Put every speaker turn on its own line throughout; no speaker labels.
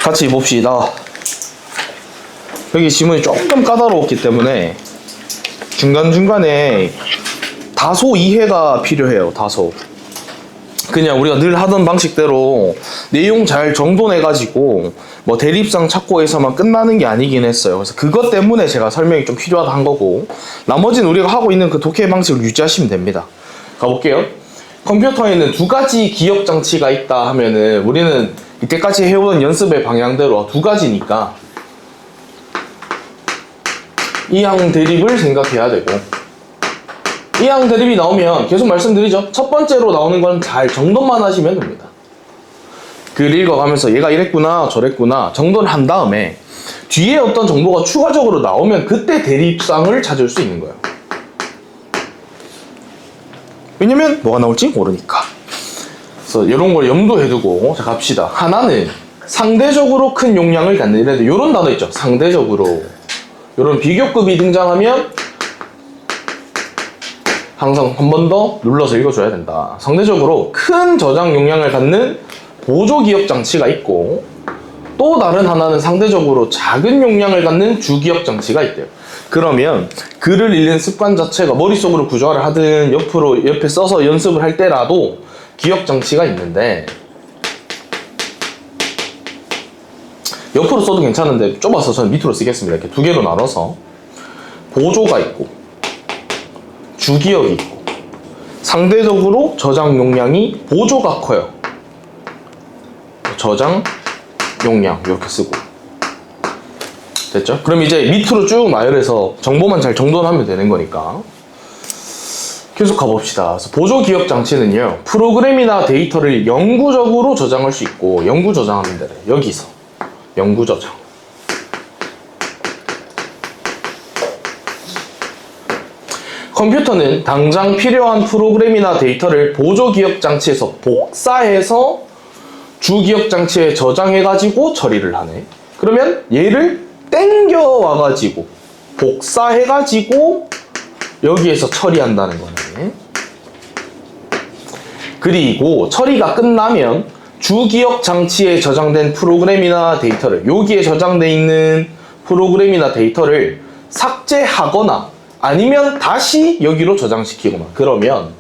같이 봅시다. 여기 지문이 조금 까다로웠기 때문에 중간중간에 다소 이해가 필요해요. 다소. 그냥 우리가 늘 하던 방식대로 내용 잘 정돈해가지고 뭐 대립상 찾고 해서만 끝나는 게 아니긴 했어요. 그래서 그것 때문에 제가 설명이 좀 필요하다 한 거고, 나머지는 우리가 하고 있는 그 독해 방식을 유지하시면 됩니다. 가볼게요. 컴퓨터에는 두 가지 기억 장치가 있다 하면은 우리는 이때까지 해오던 연습의 방향대로 두 가지니까 이항 대립을 생각해야 되고, 이항 대립이 나오면 계속 말씀드리죠. 첫 번째로 나오는 건 잘 정돈만 하시면 됩니다. 글 읽어가면서 얘가 이랬구나 저랬구나 정돈을 한 다음에 뒤에 어떤 정보가 추가적으로 나오면 그때 대립상을 찾을 수 있는 거예요. 왜냐면 뭐가 나올지 모르니까. 그래서 이런 걸 염두에 두고 자 갑시다. 하나는 상대적으로 큰 용량을 갖는, 이런 단어 있죠. 상대적으로. 이런 비교급이 등장하면 항상 한 번 더 눌러서 읽어줘야 된다. 상대적으로 큰 저장 용량을 갖는 보조 기억 장치가 있고, 또 다른 하나는 상대적으로 작은 용량을 갖는 주기억 장치가 있대요. 그러면 글을 읽는 습관 자체가 머릿속으로 구조화를 하든 옆에 써서 연습을 할 때라도 기억 장치가 있는데, 옆으로 써도 괜찮은데 좁아서 저는 밑으로 쓰겠습니다. 이렇게 두 개로 나눠서 보조가 있고 주기억이 있고, 상대적으로 저장 용량이 보조가 커요. 저장 용량 이렇게 쓰고 됐죠? 그럼 이제 밑으로 쭉 나열해서 정보만 잘 정돈하면 되는 거니까 계속 가봅시다. 그래서 보조 기억 장치는요, 프로그램이나 데이터를 영구적으로 저장할 수 있고, 영구 저장하면 되래. 여기서 영구 저장. 컴퓨터는 당장 필요한 프로그램이나 데이터를 보조 기억 장치에서 복사해서 주기억 장치에 저장해가지고 처리를 하네. 그러면 얘를 땡겨와가지고 복사해가지고 여기에서 처리한다는 거네. 그리고 처리가 끝나면 주기억 장치에 저장된 프로그램이나 데이터를, 여기에 저장되어 있는 프로그램이나 데이터를 삭제하거나 아니면 다시 여기로 저장시키거나, 그러면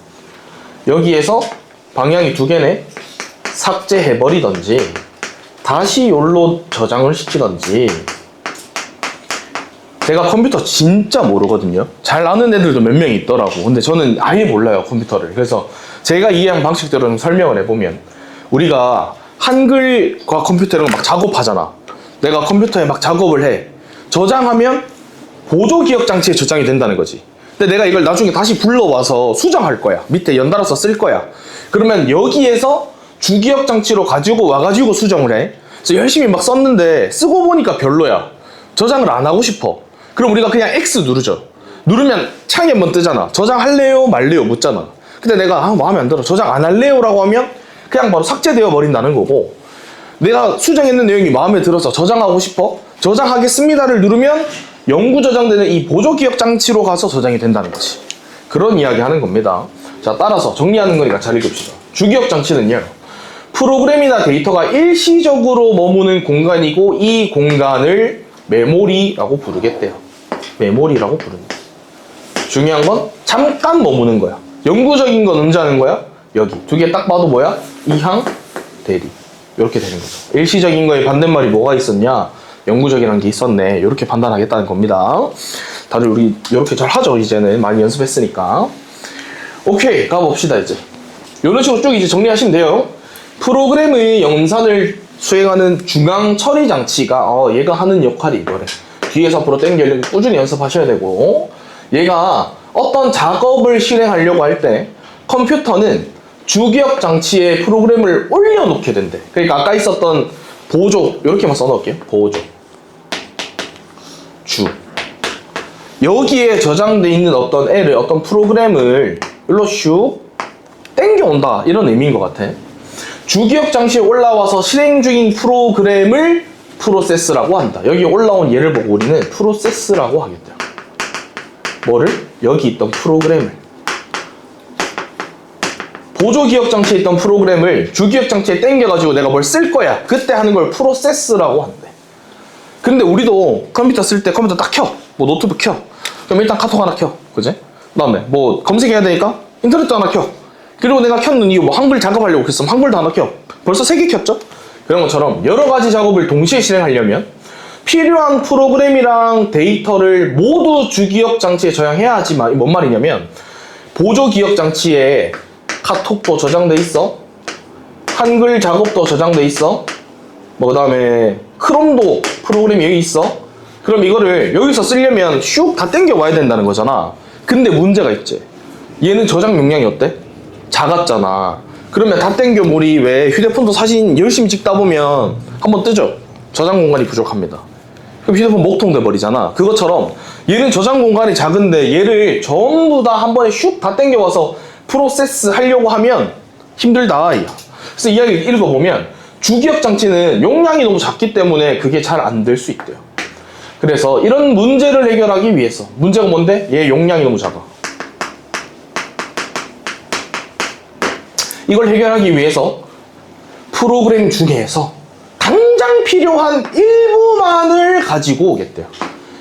여기에서 방향이 두 개네. 삭제해버리던지 다시 여기로 저장을 시키던지. 제가 컴퓨터 진짜 모르거든요. 잘 아는 애들도 몇 명 있더라고. 근데 저는 아예 몰라요, 컴퓨터를. 그래서 제가 이해한 방식대로 좀 설명을 해보면, 우리가 한글과 컴퓨터랑 막 작업하잖아. 내가 컴퓨터에 막 작업을 해. 저장하면 보조 기억 장치에 저장이 된다는 거지. 근데 내가 이걸 나중에 다시 불러와서 수정할 거야. 밑에 연달아서 쓸 거야. 그러면 여기에서 주기억 장치로 가지고 와가지고 수정을 해. 그래서 열심히 막 썼는데 쓰고 보니까 별로야. 저장을 안 하고 싶어. 그럼 우리가 그냥 X 누르죠. 누르면 창이 한번 뜨잖아. 저장할래요 말래요 묻잖아. 근데 내가 마음에 안 들어, 저장 안 할래요 라고 하면 그냥 바로 삭제되어 버린다는 거고, 내가 수정했는 내용이 마음에 들어서 저장하고 싶어, 저장하겠습니다를 누르면 영구 저장되는 이 보조 기억 장치로 가서 저장이 된다는 거지. 그런 이야기 하는 겁니다. 자, 따라서 정리하는 거니까 잘 읽읍시다. 주기억 장치는요, 프로그램이나 데이터가 일시적으로 머무는 공간이고, 이 공간을 메모리라고 부르겠대요. 메모리라고 부릅니다. 중요한 건 잠깐 머무는 거야. 영구적인 건 언제 하는 거야? 여기 두 개 딱 봐도 뭐야? 이항 대립. 이렇게 되는 거죠. 일시적인 거에 반대말이 뭐가 있었냐? 영구적이라는 게 있었네. 이렇게 판단하겠다는 겁니다. 다들 우리 이렇게 잘 하죠. 이제는 많이 연습했으니까. 오케이, 가봅시다. 이제 이런 식으로 쭉 이제 정리하시면 돼요. 프로그램의 영산을 수행하는 중앙 처리 장치가 얘가 하는 역할이 이거래. 뒤에서 앞으로 당기려고 꾸준히 연습하셔야 되고, 얘가 어떤 작업을 실행하려고 할 때 컴퓨터는 주기억 장치에 프로그램을 올려놓게 된대. 그러니까 아까 있었던 보조, 이렇게만 써놓을게요. 보조, 주, 여기에 저장돼 있는 어떤 애를, 어떤 프로그램을 일로 슉 땡겨온다, 이런 의미인 것 같아. 주기억 장치에 올라와서 실행 중인 프로그램을 프로세스라고 한다. 여기 올라온 얘를 보고 우리는 프로세스라고 하겠다. 뭐를? 여기 있던 프로그램을 보조기억장치에 있던 프로그램을 주기억장치에 땡겨가지고 내가 뭘 쓸 거야. 그때 하는 걸 프로세스라고 한대. 근데 우리도 컴퓨터 쓸 때 컴퓨터 딱 켜. 뭐 노트북 켜. 그럼 일단 카톡 하나 켜. 그지? 그 다음에 뭐 검색해야 되니까 인터넷도 하나 켜. 그리고 내가 켰는 이유 뭐 한글 작업하려고 했으면 한글도 하나 켜. 벌써 3개 켰죠? 그런 것처럼 여러 가지 작업을 동시에 실행하려면 필요한 프로그램이랑 데이터를 모두 주기억장치에 저장해야 하지만 뭔 말이냐면 보조기억장치에 카톡도 저장돼 있어. 한글 작업도 저장돼 있어. 뭐 그 다음에 크롬도 프로그램이 여기 있어. 그럼 이거를 여기서 쓰려면 슉 다 땡겨 와야 된다는 거잖아. 근데 문제가 있지. 얘는 저장 용량이 어때? 작았잖아. 그러면 다 땡겨 몰이 왜 휴대폰도 사진 열심히 찍다 보면 한번 뜨죠. 저장 공간이 부족합니다. 그럼 휴대폰 목통 돼버리잖아. 그것처럼 얘는 저장 공간이 작은데 얘를 전부 다 한 번에 슉 다 땡겨와서 프로세스 하려고 하면 힘들다. 그래서 이야기를 읽어보면 주기억장치는 용량이 너무 작기 때문에 그게 잘 안 될 수 있대요. 그래서 이런 문제를 해결하기 위해서 문제가 뭔데? 얘 용량이 너무 작아. 이걸 해결하기 위해서 프로그램 중에서 당장 필요한 일부만을 가지고 오겠대요.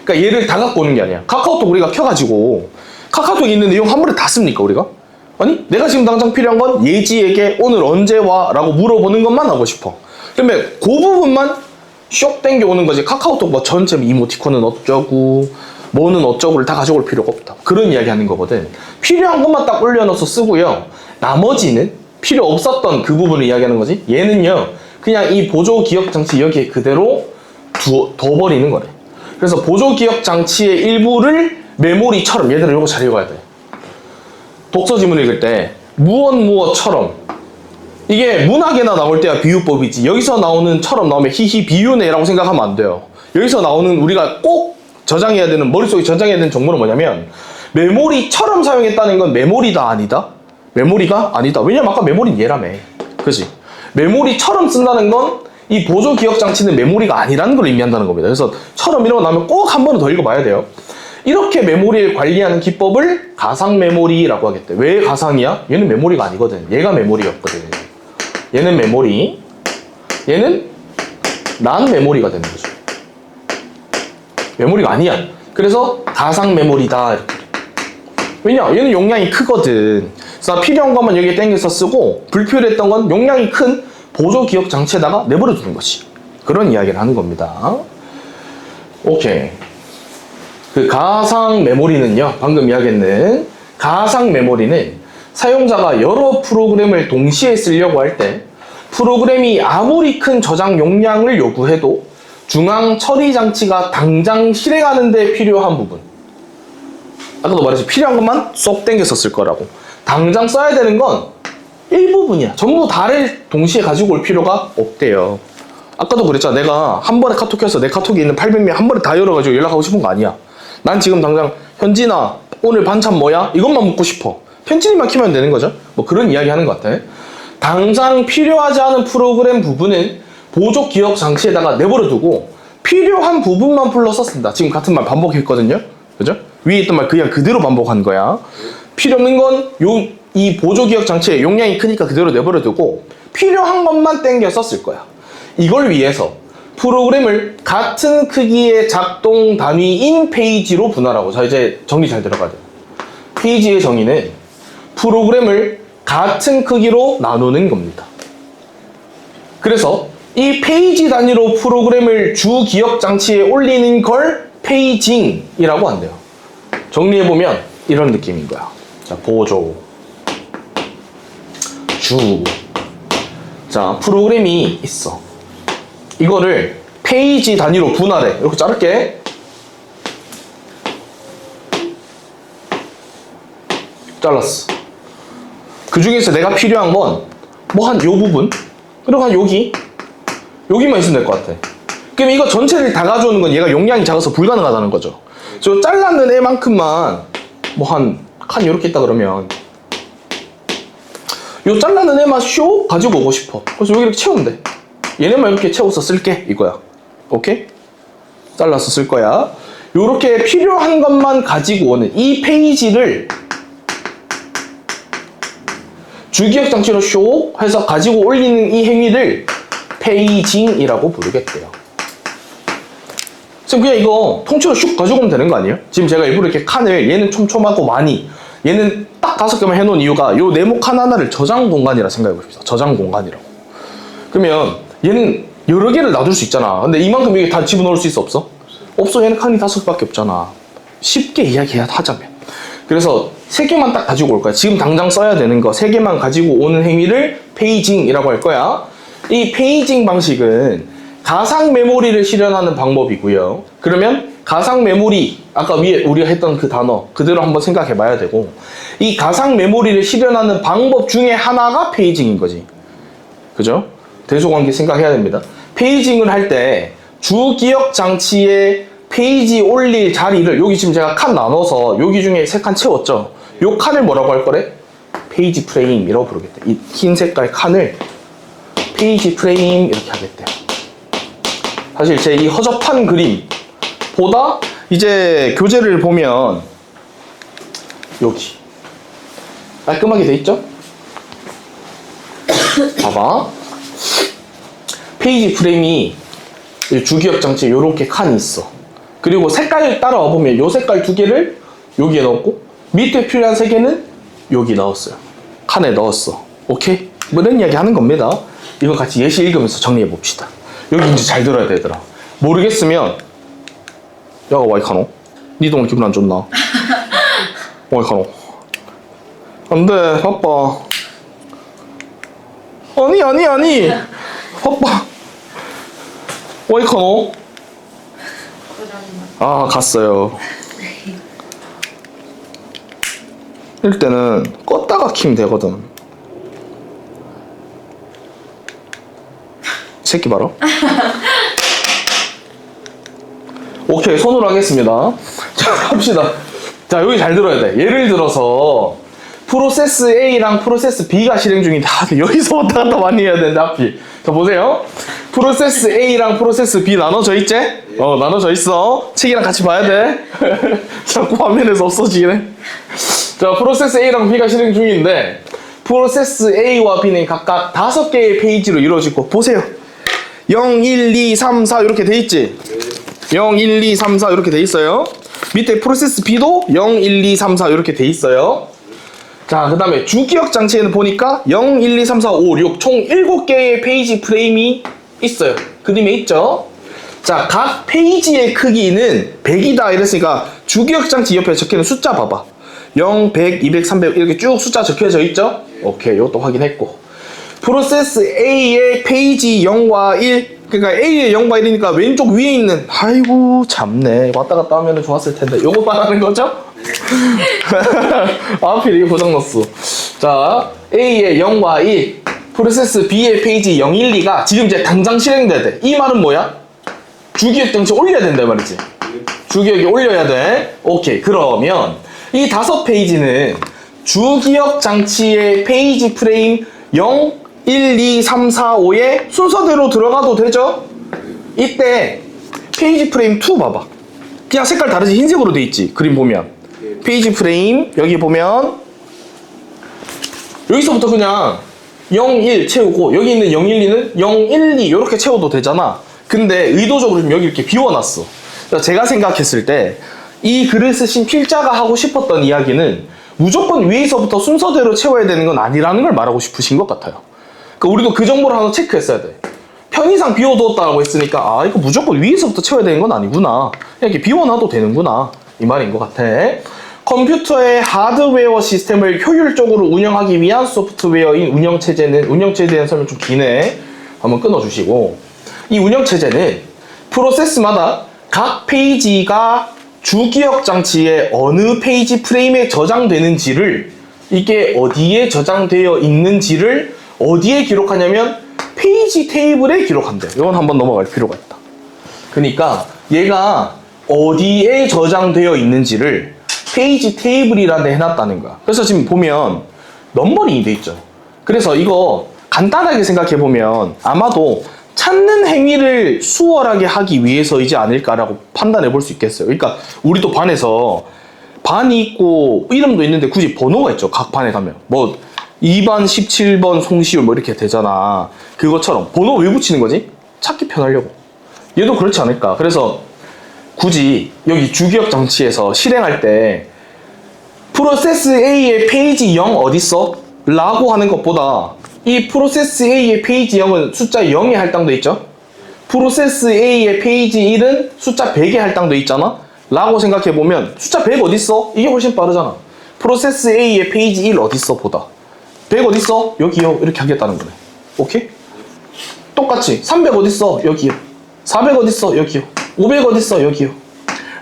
그러니까 얘를 다 갖고 오는 게 아니야. 카카오톡 우리가 켜가지고 카카오톡에 있는 내용 한 번에 다 씁니까 우리가? 아니 내가 지금 당장 필요한 건 예지에게 오늘 언제 와? 라고 물어보는 것만 하고 싶어. 그러면 그 부분만 쇽 땡겨오는 거지. 카카오톡 뭐 전체 이모티콘은 어쩌고 뭐는 어쩌고를 다 가져올 필요가 없다. 그런 이야기 하는 거거든. 필요한 것만 딱 올려놔서 쓰고요. 나머지는 필요 없었던 그 부분을 이야기하는 거지. 얘는요 그냥 이 보조기억장치 여기에 그대로 둬버리는 거래. 그래서 보조기억장치의 일부를 메모리처럼 얘들은 이거 잘 읽어야 돼. 독서 지문 읽을 때 무엇처럼 이게 문학에나 나올 때야 비유법이지. 여기서 나오는 처럼 나오면 히히 비유네 라고 생각하면 안 돼요. 여기서 나오는 우리가 꼭 저장해야 되는 머릿속에 저장해야 되는 정보는 뭐냐면 메모리처럼 사용했다는 건 메모리다 아니다? 메모리가 아니다. 왜냐면 아까 메모리는 얘라며. 그지? 메모리처럼 쓴다는 건 이 보조기억장치는 메모리가 아니라는 걸 의미한다는 겁니다. 그래서 처럼 이런 거 나오면 꼭 한 번은 더 읽어봐야 돼요. 이렇게 메모리를 관리하는 기법을 가상 메모리라고 하겠대. 왜 가상이야? 얘는 메모리가 아니거든. 얘가 메모리였거든. 얘는 메모리. 얘는 난 메모리가 되는 거죠. 메모리가 아니야. 그래서 가상 메모리다. 이렇게. 왜냐? 얘는 용량이 크거든. 그래서 필요한 것만 여기에 땡겨서 쓰고 불필요했던 건 용량이 큰 보조기억장치에다가 내버려 두는 것이. 그런 이야기를 하는 겁니다. 오케이. 그 가상 메모리는요, 방금 이야기했는 가상 메모리는 사용자가 여러 프로그램을 동시에 쓰려고 할 때 프로그램이 아무리 큰 저장 용량을 요구해도 중앙 처리 장치가 당장 실행하는 데 필요한 부분. 아까도 말했죠. 필요한 것만 쏙 땡겨서 쓸 거라고. 당장 써야 되는 건 일부분이야. 전부 다를 동시에 가지고 올 필요가 없대요. 아까도 그랬잖아. 내가 한 번에 카톡 켜서 내 카톡에 있는 800명 한 번에 다 열어가지고 연락하고 싶은 거 아니야. 난 지금 당장 현진아 오늘 반찬 뭐야? 이것만 묻고 싶어. 현진이만 키면 되는 거죠. 뭐 그런 이야기 하는 것 같아. 당장 필요하지 않은 프로그램 부분은 보조 기억 장치에다가 내버려 두고 필요한 부분만 불러서 쓴다. 지금 같은 말 반복했거든요. 그죠? 위에 있던 말 그냥 그대로 반복한 거야. 필요 없는 건 이 보조 기억 장치의 용량이 크니까 그대로 내버려 두고 필요한 것만 땡겨서 쓸 거야. 이걸 위해서 프로그램을 같은 크기의 작동 단위인 페이지로 분할하고. 자, 이제 정리 잘 들어가야 돼. 페이지의 정의는 프로그램을 같은 크기로 나누는 겁니다. 그래서 이 페이지 단위로 프로그램을 주 기억 장치에 올리는 걸 페이징이라고 한대요. 정리해보면 이런 느낌인 거야. 자, 보조, 주. 자, 프로그램이 있어. 이거를 페이지 단위로 분할해. 이렇게 자를게. 잘랐어. 그 중에서 내가 필요한 건 뭐 한 요 부분, 그리고 한 여기만 있으면 될 것 같아. 그럼 이거 전체를 다 가져오는 건 얘가 용량이 작아서 불가능하다는 거죠. 저 잘랐는 애만큼만 뭐 한 이렇게 있다 그러면 요 잘랐는 애만 쇼 가지고 오고 싶어. 그래서 여기 이렇게 채우면 돼. 얘네만 이렇게 채워서 쓸게 이거야. 오케이? 잘라서 쓸 거야. 요렇게 필요한 것만 가지고 오는 이 페이지를 주기억 장치로 쇼 해서 가지고 올리는 이 행위를 페이징이라고 부르겠대요. 지금 그냥 이거 통째로 슉 가지고 오면 되는 거 아니에요? 지금 제가 일부러 이렇게 칸을 얘는 촘촘하고 많이 얘는 딱 5개만 해놓은 이유가 요 네모 칸 하나를 저장 공간이라 생각해 보십시오. 저장 공간이라고. 그러면 얘는 여러 개를 놔둘 수 있잖아. 근데 이만큼 이게 다 집어넣을 수 있어 없어? 없어. 얘는 칸이 5개밖에 없잖아. 쉽게 이야기해야 하자면. 그래서 3개만 딱 가지고 올 거야. 지금 당장 써야 되는 거 3개만 가지고 오는 행위를 페이징이라고 할 거야. 이 페이징 방식은 가상 메모리를 실현하는 방법이고요. 그러면 가상 메모리, 아까 위에 우리가 했던 그 단어 그대로 한번 생각해 봐야 되고, 이 가상 메모리를 실현하는 방법 중에 하나가 페이징인 거지. 그죠? 대소관계 생각해야 됩니다. 페이징을 할 때 주기억 장치에 페이지 올릴 자리를, 여기 지금 제가 칸 나눠서 여기 중에 3칸 채웠죠? 요 칸을 뭐라고 할 거래? 페이지 프레임이라고 부르겠대. 이 흰 색깔 칸을 페이지 프레임 이렇게 하겠대요. 사실 제 이 허접한 그림보다 이제 교재를 보면 여기 깔끔하게 돼 있죠? 봐봐. 페이지 프레임이 주기억 장치에 이렇게 칸이 있어. 그리고 색깔 따라와 보면 요 색깔 2개를 여기에 넣었고 밑에 필요한 3개는 여기 넣었어요. 칸에 넣었어. 오케이? 뭐 이런 이야기 하는 겁니다. 이거 같이 예시 읽으면서 정리해 봅시다. 여기 이제 잘 들어야 되더라. 모르겠으면 야가 와이카노? 니도 오늘 기분 안 좋나? 와이카노? 안돼 바빠. 아니 바빠. 와이카노? 아 갔어요. 이럴 때는 껐다가 키면 되거든. 새끼 봐라. 오케이, 손으로 하겠습니다. 자, 합시다. 자, 여기 잘 들어야 돼. 예를 들어서 프로세스 A랑 프로세스 B가 실행 중인데 여기서 왔다 갔다 많이 해야 되는데 하필. 자, 보세요. 프로세스 A랑 프로세스 B 나눠져 있지? 나눠져 있어. 책이랑 같이 봐야 돼. 자꾸 화면에서 없어지네. 자, 프로세스 A랑 B가 실행 중인데 프로세스 A와 B는 각각 5개의 페이지로 이루어지고, 보세요. 0, 1, 2, 3, 4 이렇게 돼 있지? 0, 1, 2, 3, 4 이렇게 돼 있어요. 밑에 프로세스 B도 0, 1, 2, 3, 4 이렇게 돼 있어요. 자, 그 다음에 주기억 장치에는 보니까 0, 1, 2, 3, 4, 5, 6 총 7개의 페이지 프레임이 있어요. 그림에 있죠? 자, 각 페이지의 크기는 100이다 이랬으니까 주기억 장치 옆에 적혀있는 숫자 봐봐. 0, 100, 200, 300 이렇게 쭉 숫자 적혀져 있죠? 오케이, 이것도 확인했고. 프로세스 A의 페이지 0과 1, 그러니까 A의 0과 1이니까 왼쪽 위에 있는, 아이고 참네, 왔다 갔다 하면 좋았을 텐데 요거 말하는 거죠? 하필 이게 고장났어. 자, A의 0과 1, 프로세스 B의 페이지 0, 1, 2가 지금 이제 당장 실행돼야 돼. 이 말은 뭐야? 주기억 장치 올려야 된다 말이지. 주기억이 올려야 돼. 오케이, 그러면 이 5페이지는 주기억 장치의 페이지 프레임 0, 1, 2, 3, 4, 5에 순서대로 들어가도 되죠? 이때 페이지 프레임 2 봐봐. 그냥 색깔 다르지? 흰색으로 돼 있지? 그림 보면. 페이지 프레임 여기 보면 여기서부터 그냥 0, 1 채우고 여기 있는 0, 1, 2는 0, 1, 2 이렇게 채워도 되잖아. 근데 의도적으로 여기 이렇게 비워놨어. 제가 생각했을 때 이 글을 쓰신 필자가 하고 싶었던 이야기는 무조건 위에서부터 순서대로 채워야 되는 건 아니라는 걸 말하고 싶으신 것 같아요. 그러니까 우리도 그 정보를 하나 체크했어야 돼. 편의상 비워두었다고 했으니까 아 이거 무조건 위에서부터 채워야 되는 건 아니구나. 이렇게 비워놔도 되는구나. 이 말인 것 같아. 컴퓨터의 하드웨어 시스템을 효율적으로 운영하기 위한 소프트웨어인 운영체제는, 운영체제에 설명 좀 기네. 한번 끊어주시고, 이 운영체제는 프로세스마다 각 페이지가 주기억 장치의 어느 페이지 프레임에 저장되는지를, 이게 어디에 저장되어 있는지를 어디에 기록하냐면 페이지 테이블에 기록한대. 이건 한번 넘어갈 필요가 있다. 그러니까 얘가 어디에 저장되어 있는지를 페이지 테이블이라는 데 해놨다는 거야. 그래서 지금 보면 넘버링이 돼 있죠. 그래서 이거 간단하게 생각해 보면 아마도 찾는 행위를 수월하게 하기 위해서이지 않을까라고 판단해 볼 수 있겠어요. 그러니까 우리도 반에서 반이 있고 이름도 있는데 굳이 번호가 있죠. 각 반에 가면 뭐 2번 17번 송시율 뭐 이렇게 되잖아. 그것처럼 번호 왜 붙이는 거지? 찾기 편하려고. 얘도 그렇지 않을까. 그래서 굳이 여기 주기억 장치에서 실행할 때 프로세스 A의 페이지 0 어딨어? 라고 하는 것보다 이 프로세스 A의 페이지 0은 숫자 0에 할당돼 있죠? 프로세스 A의 페이지 1은 숫자 100에 할당돼 있잖아? 라고 생각해보면 숫자 100 어딨어? 이게 훨씬 빠르잖아. 프로세스 A의 페이지 1 어딨어? 보다 100 어딨어? 여기요. 이렇게 하겠다는 거네. 오케이? 똑같이 300 어딨어? 여기요. 400 어딨어? 여기요. 500 어딨어? 여기요.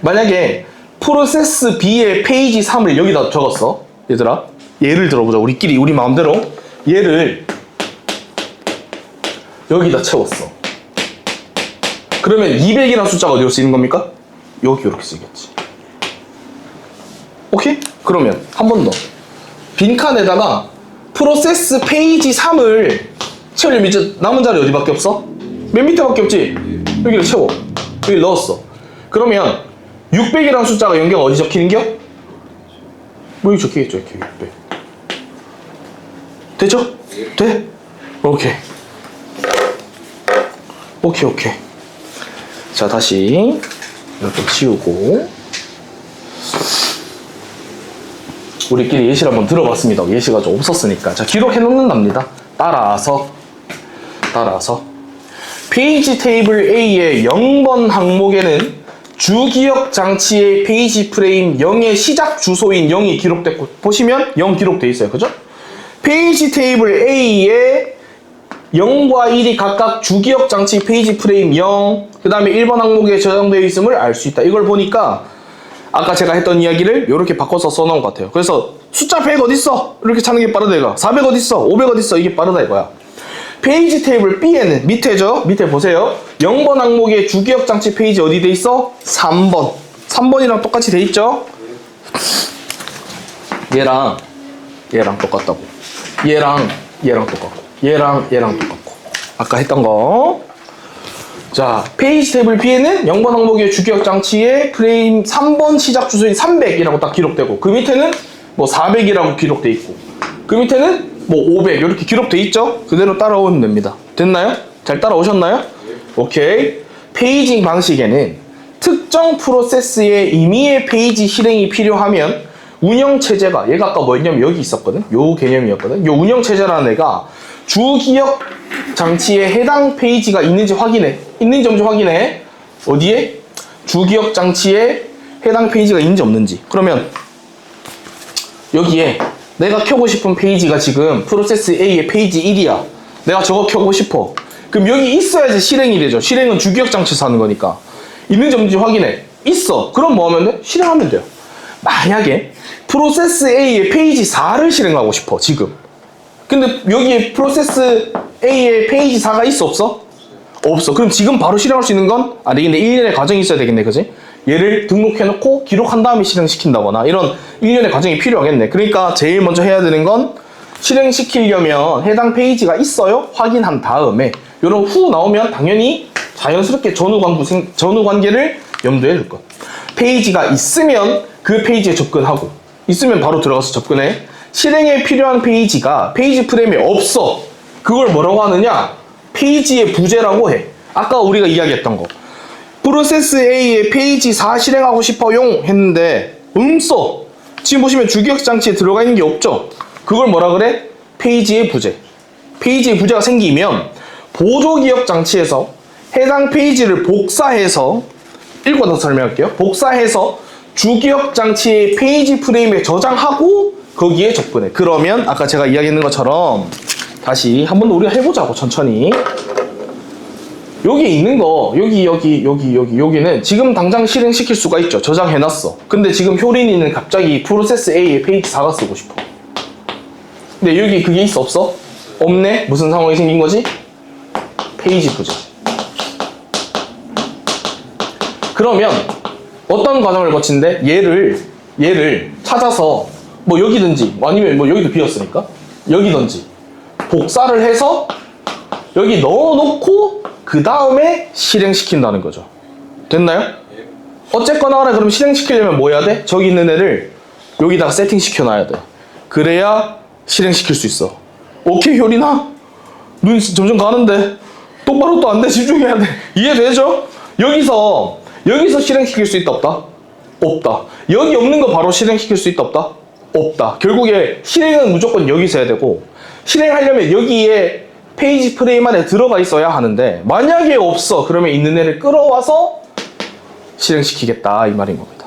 만약에 프로세스 B의 페이지 3을 여기다 적었어. 얘들아, 예를 들어보자. 우리 마음대로 얘를 여기다 채웠어. 그러면 200이라는 숫자가 어디로 쓰이는 겁니까? 여기 이렇게 쓰이겠지. 오케이? 그러면 한 번 더. 빈칸에다가 프로세스 페이지 3을 채우려면 이제 남은 자리 어디밖에 없어? 맨 밑에밖에 없지? 여기를 채워. 여기 넣었어. 그러면 600이라는 숫자가 연경 어디 적히는겨? 뭐 여기 적히겠죠. 이렇게 600. 됐죠? 돼? 오케이. 오케이. 자, 다시 이렇게 치우고 우리끼리 예시를 한번 들어봤습니다. 예시가 좀 없었으니까. 자, 기록해 놓는답니다. 따라서 페이지 테이블 A의 0번 항목에는 주기억 장치의 페이지 프레임 0의 시작 주소인 0이 기록됐고, 보시면 0 기록되어 있어요. 그죠? 페이지 테이블 A의 0과 1이 각각 주기억 장치 페이지 프레임 0, 그 다음에 1번 항목에 저장되어 있음을 알 수 있다. 이걸 보니까 아까 제가 했던 이야기를 이렇게 바꿔서 써놓은 것 같아요. 그래서 숫자 100 어딨어? 이렇게 찾는 게 빠르다 이거. 400 어딨어? 500 어딨어? 이게 빠르다 이거야. 페이지 테이블 B에는 밑에죠? 밑에 보세요. 0번 항목에 주기억 장치 페이지 어디 돼 있어? 3번. 3번이랑 똑같이 돼 있죠? 얘랑 똑같다고. 얘랑 똑같고. 얘랑 똑같고. 아까 했던 거. 자, 페이지 테이블 B에는 0번 항목의 주기억 장치의 프레임 3번 시작 주소인 300이라고 딱 기록되고, 그 밑에는 뭐 400이라고 기록돼 있고, 그 밑에는 뭐 500 이렇게 기록돼 있죠? 그대로 따라오면 됩니다. 됐나요? 잘 따라오셨나요? 오케이. 페이징 방식에는 특정 프로세스의 임의의 페이지 실행이 필요하면 운영체제가, 얘가 아까 뭐였냐면 여기 있었거든? 요 개념이었거든? 요 운영체제라는 애가 주기억 장치에 해당 페이지가 있는지 확인해. 있는지 없는지 확인해. 어디에? 주기억 장치에 해당 페이지가 있는지 없는지. 그러면 여기에 내가 켜고 싶은 페이지가 지금 프로세스 A의 페이지 1이야. 내가 저거 켜고 싶어. 그럼 여기 있어야지 실행이 되죠. 실행은 주기억 장치에서 하는 거니까. 있는지 없는지 확인해. 있어. 그럼 뭐 하면 돼? 실행하면 돼요. 만약에 프로세스 A의 페이지 4를 실행하고 싶어, 지금. 근데 여기에 프로세스 A의 페이지 4가 있어, 없어? 없어. 그럼 지금 바로 실행할 수 있는 건 안 되겠네. 1년의 과정이 있어야 되겠네, 그지? 얘를 등록해놓고 기록한 다음에 실행시킨다거나 이런 일련의 과정이 필요하겠네. 그러니까 제일 먼저 해야 되는 건 실행시키려면 해당 페이지가 있어요? 확인한 다음에 이런 후 나오면 당연히 자연스럽게 전후 관계를 염두에 둘 것. 페이지가 있으면 그 페이지에 접근하고, 있으면 바로 들어가서 접근해. 실행에 필요한 페이지가 페이지 프레임에 없어. 그걸 뭐라고 하느냐? 페이지의 부재라고 해. 아까 우리가 이야기했던 거. 프로세스 A의 페이지 4 실행하고 싶어요 했는데 없어. 지금 보시면 주기억 장치에 들어가 있는 게 없죠. 그걸 뭐라 그래? 페이지의 부재. 페이지의 부재가 생기면 보조기억 장치에서 해당 페이지를 복사해서, 읽어서 설명할게요. 복사해서 주기억 장치의 페이지 프레임에 저장하고 거기에 접근해. 그러면 아까 제가 이야기했는 것처럼 다시 한번 우리가 해보자고. 천천히. 여기 있는 거, 여기는 지금 당장 실행시킬 수가 있죠. 저장해놨어. 근데 지금 효린이는 갑자기 프로세스 A의 페이지 4가 쓰고 싶어. 근데 여기 그게 있어, 없어? 없네? 무슨 상황이 생긴 거지? 페이지 부재. 그러면 어떤 과정을 거친데 얘를 찾아서 뭐 여기든지 아니면 뭐 여기도 비었으니까 여기든지 복사를 해서 여기 넣어놓고 그 다음에 실행시킨다는 거죠. 됐나요? 어쨌거나 간에 그럼 실행시키려면 뭐 해야 돼? 저기 있는 애를 여기다가 세팅시켜 놔야 돼. 그래야 실행시킬 수 있어. 오케이, 효린아? 눈 점점 가는데 똑바로 또 안 돼. 집중해야 돼. 이해되죠? 여기서 실행시킬 수 있다 없다? 없다. 여기 없는 거 바로 실행시킬 수 있다 없다? 없다. 결국에 실행은 무조건 여기서 해야 되고, 실행하려면 여기에 페이지 프레임 안에 들어가 있어야 하는데, 만약에 없어 그러면 있는 애를 끌어와서 실행시키겠다 이 말인 겁니다.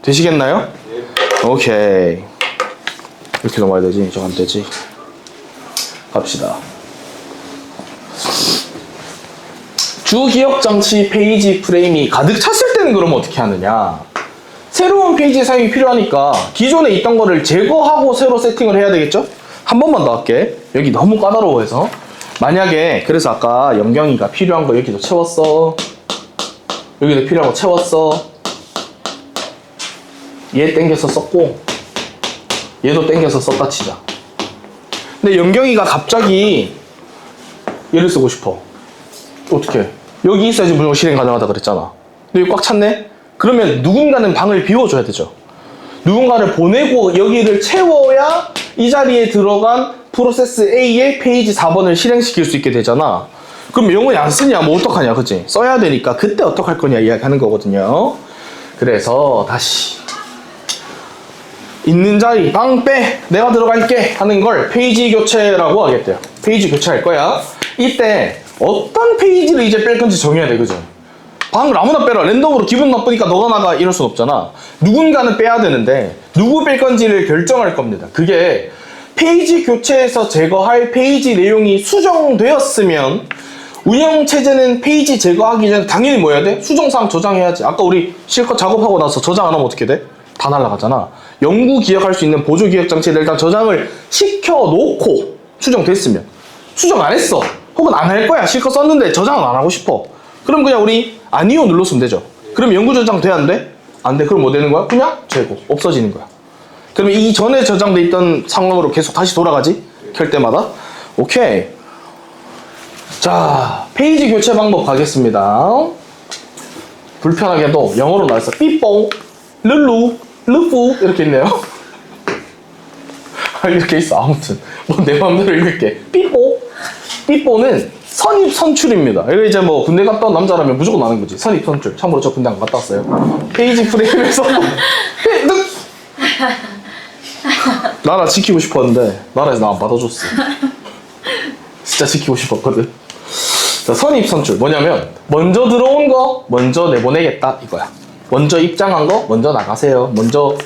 되시겠나요? 네. 오케이. 이렇게 넘어야 되지. 저 안 되지. 갑시다. 주기억장치 페이지 프레임이 가득 찼을 때는 그러면 어떻게 하느냐. 새로운 페이지 사용이 필요하니까 기존에 있던 거를 제거하고 새로 세팅을 해야 되겠죠? 한 번만 더 할게. 여기 너무 까다로워해서. 만약에 그래서 아까 영경이가 필요한 거 여기도 채웠어. 여기도 필요한 거 채웠어. 얘 땡겨서 썼고 얘도 땡겨서 썼다 치자. 근데 영경이가 갑자기 얘를 쓰고 싶어. 어떻게? 여기 있어야지 무조건 실행 가능하다 그랬잖아. 근데 여기 꽉 찼네? 그러면 누군가는 방을 비워줘야 되죠. 누군가를 보내고 여기를 채워야 이 자리에 들어간 프로세스 A의 페이지 4번을 실행시킬 수 있게 되잖아. 그럼 영원히 안 쓰냐? 뭐 어떡하냐, 그치? 써야 되니까 그때 어떡할 거냐 이야기하는 거거든요. 그래서 다시 있는 자리 방 빼! 내가 들어갈게! 하는 걸 페이지 교체라고 하겠대요. 페이지 교체할 거야. 이때 어떤 페이지를 이제 뺄 건지 정해야 돼, 그죠? 방을 아무나 빼라. 랜덤으로 기분 나쁘니까 너가 나가 이럴 순 없잖아. 누군가는 빼야 되는데 누구 뺄 건지를 결정할 겁니다. 그게 페이지 교체에서 제거할 페이지 내용이 수정되었으면 운영체제는 페이지 제거하기 전에 당연히 뭐 해야 돼? 수정사항 저장해야지. 아까 우리 실컷 작업하고 나서 저장 안 하면 어떻게 돼? 다 날아가잖아. 영구 기억할 수 있는 보조 기억 장치를 일단 저장을 시켜놓고 수정됐으면 수정 안 했어. 혹은 안 할 거야. 실컷 썼는데 저장은 안 하고 싶어. 그럼 그냥 우리 아니요 눌렀으면 되죠. 그럼 영구 저장 돼? 안 돼? 안 돼. 그럼 뭐 되는 거야? 그냥 제거. 없어지는 거야. 그러면 이 전에 저장돼 있던 상황으로 계속 다시 돌아가지? 켤 때마다. 오케이. 자, 페이지 교체 방법 가겠습니다. 불편하게도 영어로 나왔어. 삐뽕, 르루, 르푸 이렇게 있네요. 이렇게 있어. 아무튼 뭐 내 마음대로 읽을게. 삐뽀. 삐뽀는 선입 선출입니다. 이거 이제 뭐 군대 갔다 온 남자라면 무조건 아는 거지. 선입 선출. 참고로 저 군대 안 갔다 왔어요. 페이지 프레임에서 나라 지키고 싶었는데 나라에서 나 안 받아줬어. 진짜 지키고 싶었거든. 자, 선입 선출 뭐냐면 먼저 들어온 거 먼저 내보내겠다 이거야. 먼저 입장한 거 먼저 나가세요. 먼저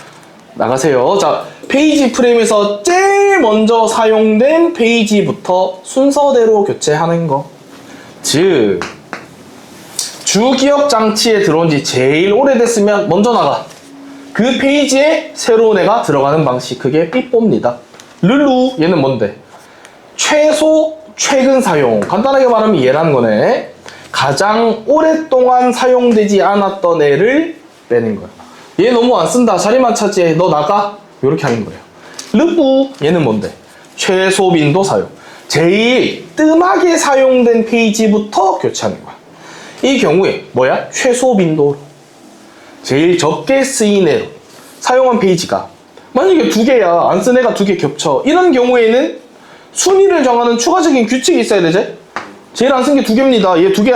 나가세요. 자, 페이지 프레임에서 제일 먼저 사용된 페이지부터 순서대로 교체하는 거. 즉 주기억 장치에 들어온 지 제일 오래됐으면 먼저 나가. 그 페이지에 새로운 애가 들어가는 방식. 그게 삐뽀입니다. 르루 얘는 뭔데? 최소 최근 사용. 간단하게 말하면 얘라는 거네. 가장 오랫동안 사용되지 않았던 애를 빼는 거야. 얘 너무 안 쓴다. 자리만 차지해. 너 나가. 이렇게 하는 거예요. 르뿌 얘는 뭔데? 최소 빈도 사용. 제일 뜸하게 사용된 페이지부터 교체하는 거야. 이 경우에 뭐야? 최소 빈도로. 제일 적게 쓰인 애로 사용한 페이지가 만약에 두 개야. 안 쓴 애가 두 개 겹쳐. 이런 경우에는 순위를 정하는 추가적인 규칙이 있어야 되지? 제일 안 쓴 게 두 개입니다. 얘 두 개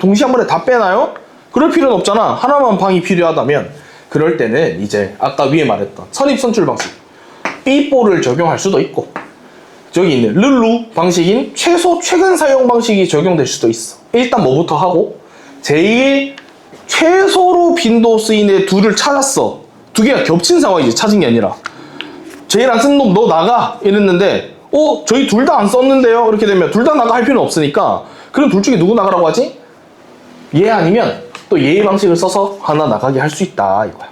동시에 한 번에 다 빼나요? 그럴 필요는 없잖아. 하나만 방이 필요하다면 그럴 때는 이제 아까 위에 말했던 선입선출 방식 삐뽀를 적용할 수도 있고 저기 있는 르루 방식인 최소 최근 사용 방식이 적용될 수도 있어. 일단 뭐부터 하고 제일 최소로 빈도 쓰인 애 둘을 찾았어. 두 개가 겹친 상황이지. 찾은 게 아니라 제일 안 쓴 놈 너 나가 이랬는데 저희 둘 다 안 썼는데요. 이렇게 되면 둘 다 나가 할 필요는 없으니까 그럼 둘 중에 누구 나가라고 하지? 얘 아니면 또 얘의 방식을 써서 하나 나가게 할 수 있다 이거야.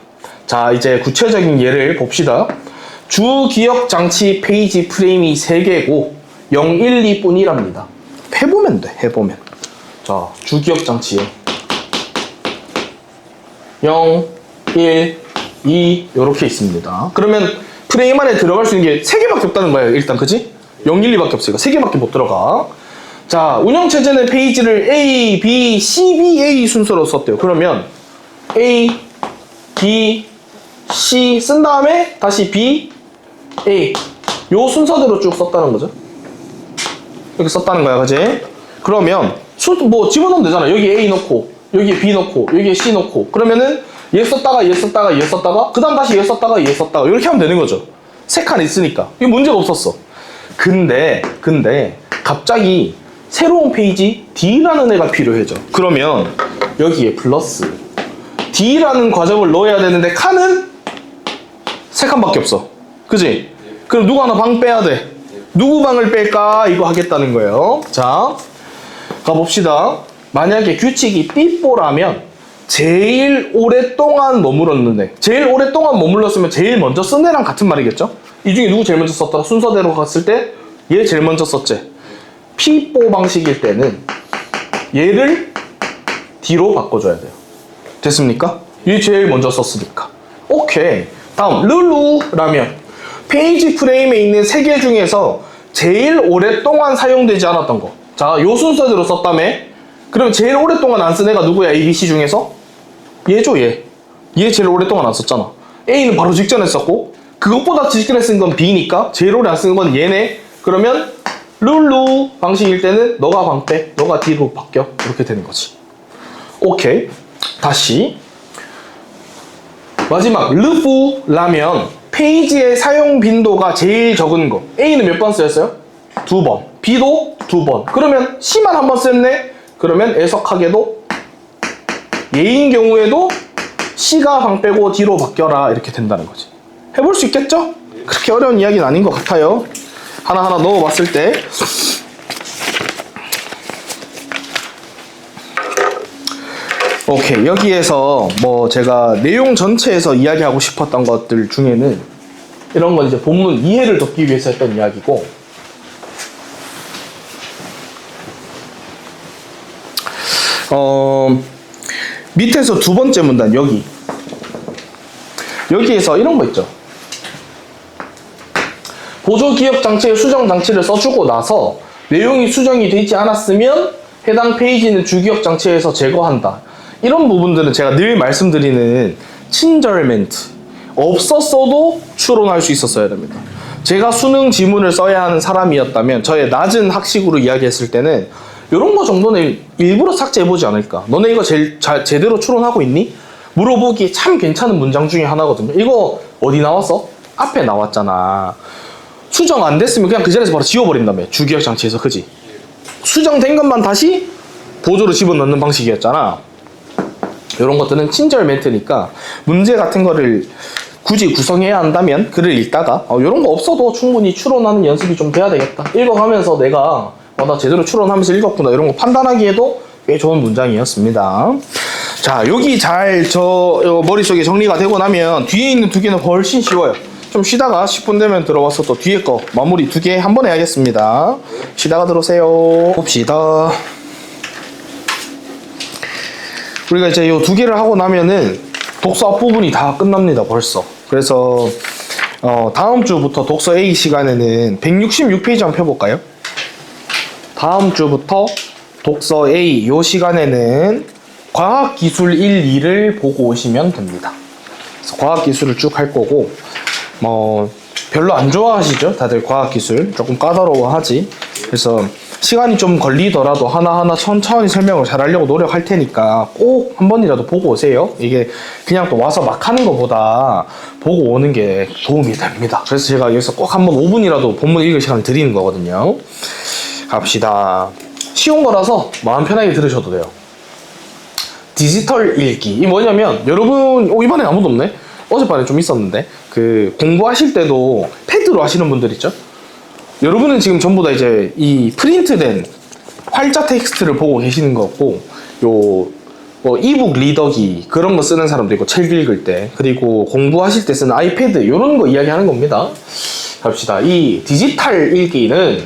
자, 이제 구체적인 예를 봅시다. 주기억 장치 페이지 프레임이 3개고 0, 1, 2뿐이랍니다. 해보면 돼. 해보면. 자, 주기억 장치에 0, 1, 2 이렇게 있습니다. 그러면 프레임 안에 들어갈 수 있는 게 3개밖에 없다는 거예요. 일단 그치? 0, 1, 2밖에 없으니까 3개밖에 못 들어가. 자, 운영체제는 페이지를 A, B, C, B, A 순서로 썼대요. 그러면 A, B, C 쓴 다음에 다시 B, A 요 순서대로 쭉 썼다는 거죠. 이렇게 썼다는 거야, 그지? 그러면 뭐 집어넣으면 되잖아. 여기 A 넣고, 여기에 B 넣고, 여기에 C 넣고. 그러면은 얘 썼다가 얘 썼다가 얘 썼다가 그 다음 다시 얘 썼다가 얘 썼다가 이렇게 하면 되는 거죠. 세 칸 있으니까 이게 문제가 없었어. 근데 갑자기 새로운 페이지 D라는 애가 필요해져. 그러면 여기에 플러스 D라는 과정을 넣어야 되는데 칸은 세 칸밖에 없어. 그지? 그럼 누구 하나 방 빼야 돼. 누구 방을 뺄까? 이거 하겠다는 거예요. 자, 가봅시다. 만약에 규칙이 삐뽀라면 제일 오랫동안 머물렀는데, 제일 오랫동안 머물렀으면 제일 먼저 쓴 애랑 같은 말이겠죠? 이 중에 누구 제일 먼저 썼더라? 순서대로 갔을 때 얘 제일 먼저 썼지. 삐뽀 방식일 때는 얘를 D로 바꿔줘야 돼요. 됐습니까? 얘 제일 먼저 썼으니까. 오케이. 다음 르루라면 페이지 프레임에 있는 세 개 중에서 제일 오랫동안 사용되지 않았던 거. 자, 요 순서대로 썼다며? 그럼 제일 오랫동안 안 쓴 애가 누구야? A, B, C 중에서? 얘죠, 얘. 얘 제일 오랫동안 안 썼잖아. A는 바로 직전에 썼고 그것보다 직전에 쓴 건 B니까 제일 오래 안 쓴 건 얘네. 그러면 룰루 방식일 때는 너가 방 빼, 너가 D로 바뀌어. 이렇게 되는 거지. 오케이. 다시 마지막 르푸라면 페이지의 사용 빈도가 제일 적은 거. A는 몇 번 쓰였어요? 2번. B도 2번. 그러면 C만 한 번 썼네? 그러면 애석하게도 얘인 경우에도 C가 방 빼고 D로 바뀌어라. 이렇게 된다는 거지. 해볼 수 있겠죠? 그렇게 어려운 이야기는 아닌 것 같아요. 하나하나 넣어봤을 때. 오케이. 여기에서 뭐 제가 내용 전체에서 이야기하고 싶었던 것들 중에는 이런 건 이제 본문 이해를 돕기 위해서 했던 이야기고, 밑에서 두 번째 문단 여기에서 이런 거 있죠. 보조 기억 장치의 수정 장치를 써주고 나서 내용이 수정이 되지 않았으면 해당 페이지는 주기억 장치에서 제거한다. 이런 부분들은 제가 늘 말씀드리는 친절 멘트. 없었어도 추론할 수 있었어야 됩니다. 제가 수능 지문을 써야 하는 사람이었다면 저의 낮은 학식으로 이야기했을 때는 이런 거 정도는 일부러 삭제해보지 않을까. 너네 이거 제대로 추론하고 있니? 물어보기에 참 괜찮은 문장 중에 하나거든요. 이거 어디 나왔어? 앞에 나왔잖아. 수정 안 됐으면 그냥 그 자리에서 바로 지워버린다며. 주기억 장치에서. 그지? 수정된 것만 다시 보조로 집어넣는 방식이었잖아. 이런 것들은 친절 멘트니까 문제 같은 거를 굳이 구성해야 한다면 글을 읽다가 이런 거 없어도 충분히 추론하는 연습이 좀 돼야 되겠다. 읽어가면서 내가 나 제대로 추론하면서 읽었구나 이런 거 판단하기에도 꽤 좋은 문장이었습니다. 자, 여기 잘 머릿속에 정리가 되고 나면 뒤에 있는 두 개는 훨씬 쉬워요. 좀 쉬다가 10분 되면 들어와서 또 뒤에 거 마무리 두 개 한 번에 하겠습니다. 쉬다가 들어오세요. 봅시다. 우리가 이제 이 두 개를 하고 나면은 독서 앞부분이 다 끝납니다, 벌써. 그래서 다음 주부터 독서 A 시간에는 166페이지 한번 펴볼까요? 다음 주부터 독서 A 요 시간에는 과학기술 1, 2를 보고 오시면 됩니다. 그래서 과학기술을 쭉 할 거고, 별로 안 좋아하시죠? 다들 과학기술. 조금 까다로워하지. 그래서 시간이 좀 걸리더라도 하나하나 천천히 설명을 잘 하려고 노력할 테니까 꼭 한 번이라도 보고 오세요. 이게 그냥 또 와서 막 하는 것보다 보고 오는 게 도움이 됩니다. 그래서 제가 여기서 꼭 한 번 5분이라도 본문 읽을 시간을 드리는 거거든요. 갑시다. 쉬운 거라서 마음 편하게 들으셔도 돼요. 디지털 읽기. 이 뭐냐면 여러분 이번에 아무도 없네. 어젯밤에 좀 있었는데 공부하실 때도 패드로 하시는 분들 있죠? 여러분은 지금 전부 다 이제 이 프린트된 활자 텍스트를 보고 계시는 거고, 이북 리더기 그런 거 쓰는 사람도 있고 책 읽을 때, 그리고 공부하실 때 쓰는 아이패드 이런 거 이야기하는 겁니다. 갑시다. 이 디지털 읽기는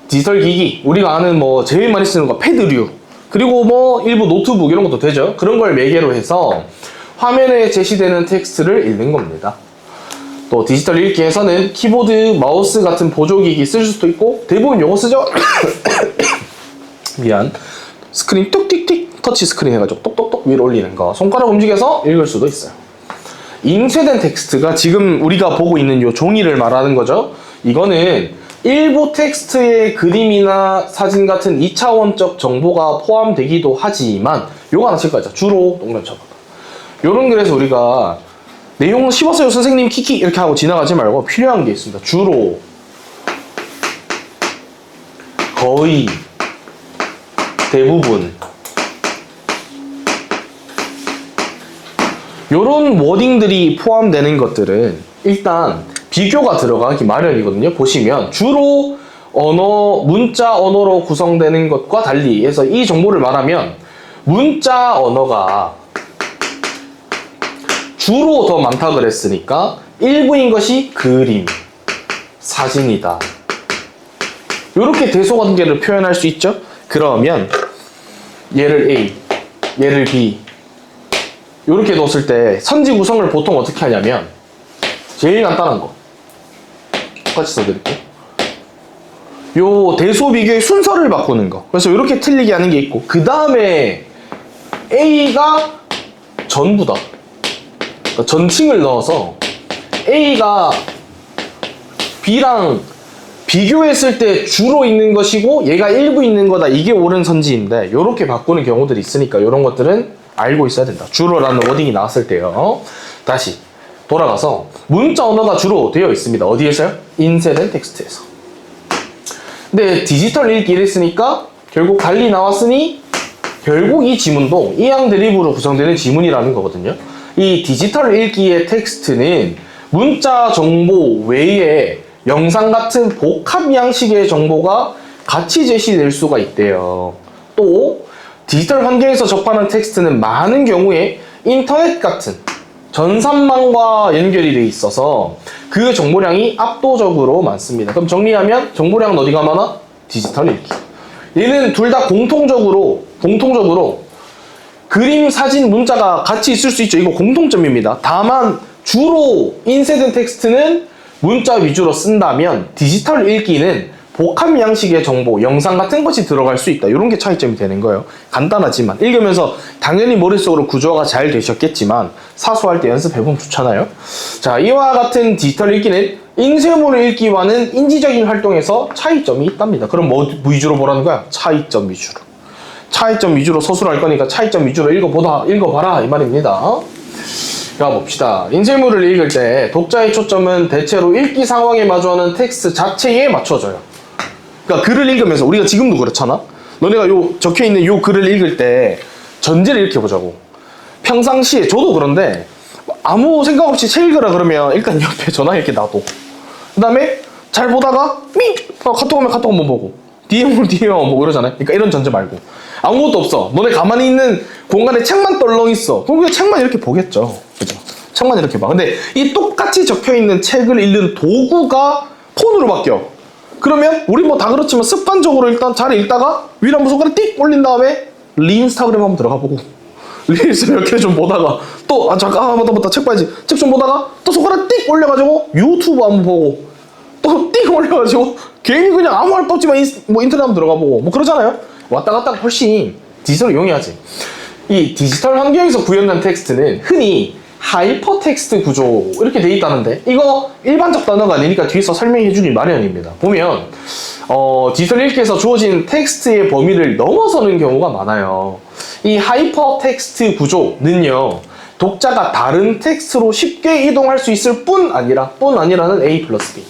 디지털 기기, 우리가 아는 제일 많이 쓰는 거 패드류, 그리고 일부 노트북 이런 것도 되죠. 그런 걸 매개로 해서 화면에 제시되는 텍스트를 읽는 겁니다. 또 디지털 읽기에서는 키보드, 마우스 같은 보조기기 쓸 수도 있고, 대부분 요거 쓰죠? 미안. 스크린 뚝틱틱 터치 스크린 해가지고 똑똑똑 위로 올리는 거 손가락 움직여서 읽을 수도 있어요. 인쇄된 텍스트가 지금 우리가 보고 있는 요 종이를 말하는 거죠. 이거는 일부 텍스트의 그림이나 사진 같은 2차원적 정보가 포함되기도 하지만 요거 하나 칠 거죠. 주로 동그라미 쳐봐. 요런 글에서 우리가 내용 씹었어요 선생님 키키 이렇게 하고 지나가지 말고 필요한 게 있습니다. 주로, 거의, 대부분 요런 워딩들이 포함되는 것들은 일단 비교가 들어가기 마련이거든요. 보시면 주로 언어, 문자 언어로 구성되는 것과 달리 해서 이 정보를 말하면 문자 언어가 주로 더 많다 그랬으니까 일부인 것이 그림, 사진이다. 이렇게 대소관계를 표현할 수 있죠. 그러면 얘를 A, 얘를 B 이렇게 넣었을 때 선지 구성을 보통 어떻게 하냐면 제일 간단한 거 똑같이 써드릴게요. 요 대소 비교의 순서를 바꾸는 거. 그래서 이렇게 틀리게 하는 게 있고 그 다음에 A가 전부다. 그러니까 전칭을 넣어서 A가 B랑 비교했을 때 주로 있는 것이고 얘가 일부 있는 거다. 이게 옳은 선지인데 이렇게 바꾸는 경우들이 있으니까 이런 것들은 알고 있어야 된다. 주로라는 워딩이 나왔을 때요. 다시 돌아가서 문자 언어가 주로 되어 있습니다. 어디에서요? 인쇄된 텍스트에서. 근데 디지털 읽기를 했으니까 결국 달리 나왔으니 결국 이 지문도 이항 대립으로 구성되는 지문이라는 거거든요. 이 디지털 읽기의 텍스트는 문자 정보 외에 영상 같은 복합 양식의 정보가 같이 제시될 수가 있대요. 또 디지털 환경에서 접하는 텍스트는 많은 경우에 인터넷 같은 전산망과 연결이 돼 있어서 그 정보량이 압도적으로 많습니다. 그럼 정리하면 정보량은 어디가 많아? 디지털 읽기. 얘는 둘 다 공통적으로 그림, 사진, 문자가 같이 있을 수 있죠. 이거 공통점입니다. 다만 주로 인쇄된 텍스트는 문자 위주로 쓴다면 디지털 읽기는 복합 양식의 정보, 영상 같은 것이 들어갈 수 있다. 이런 게 차이점이 되는 거예요. 간단하지만 읽으면서 당연히 머릿속으로 구조가 잘 되셨겠지만 사수할 때 연습해보면 좋잖아요. 자, 이와 같은 디지털 읽기는 인쇄물 읽기와는 인지적인 활동에서 차이점이 있답니다. 그럼 뭐 위주로 보라는 거야? 차이점 위주로. 차이점 위주로 서술을 할 거니까 차이점 위주로 읽어봐라 이 말입니다. 가봅시다. 인쇄물을 읽을 때 독자의 초점은 대체로 읽기 상황에 마주하는 텍스트 자체에 맞춰져요. 그러니까 글을 읽으면서 우리가 지금도 그렇잖아. 너네가 요 적혀있는 요 글을 읽을 때 전제를 이렇게 보자고. 평상시에 저도 그런데 아무 생각 없이 책 읽으라 그러면 일단 옆에 전화 이렇게 놔둬. 그 다음에 잘 보다가 카톡 오면 카톡 한번 보고 DM 오면 DM 한번 보고 이러잖아요. 그러니까 이런 전제 말고 아무것도 없어. 너네 가만히 있는 공간에 책만 떨렁 있어. 그럼 그냥 책만 이렇게 보겠죠. 그죠? 책만 이렇게 봐. 근데 이 똑같이 적혀있는 책을 읽는 도구가 폰으로 바뀌어. 그러면 우리 뭐 다 그렇지만 습관적으로 일단 잘 읽다가 위로 한번 손가락 띡 올린 다음에 인스타그램 한번 들어가 보고 릴스 몇 개 좀 보다가 또 잠깐 맞다 책 봐야지. 책 좀 보다가 또 손가락 띡 올려가지고 유튜브 한번 보고 또 띡 올려가지고 괜히 그냥 아무 할 거 없지만 뭐 인터넷 한번 들어가 보고 뭐 그러잖아요. 왔다 갔다 훨씬 디지털을 이용해야지. 이 디지털 환경에서 구현된 텍스트는 흔히 하이퍼 텍스트 구조 이렇게 돼 있다는데 이거 일반적 단어가 아니니까 뒤에서 설명해 주길 마련입니다. 보면 디지털 읽기에서 주어진 텍스트의 범위를 넘어서는 경우가 많아요. 이 하이퍼 텍스트 구조는요 독자가 다른 텍스트로 쉽게 이동할 수 있을 뿐아니라는 A 플러스 B.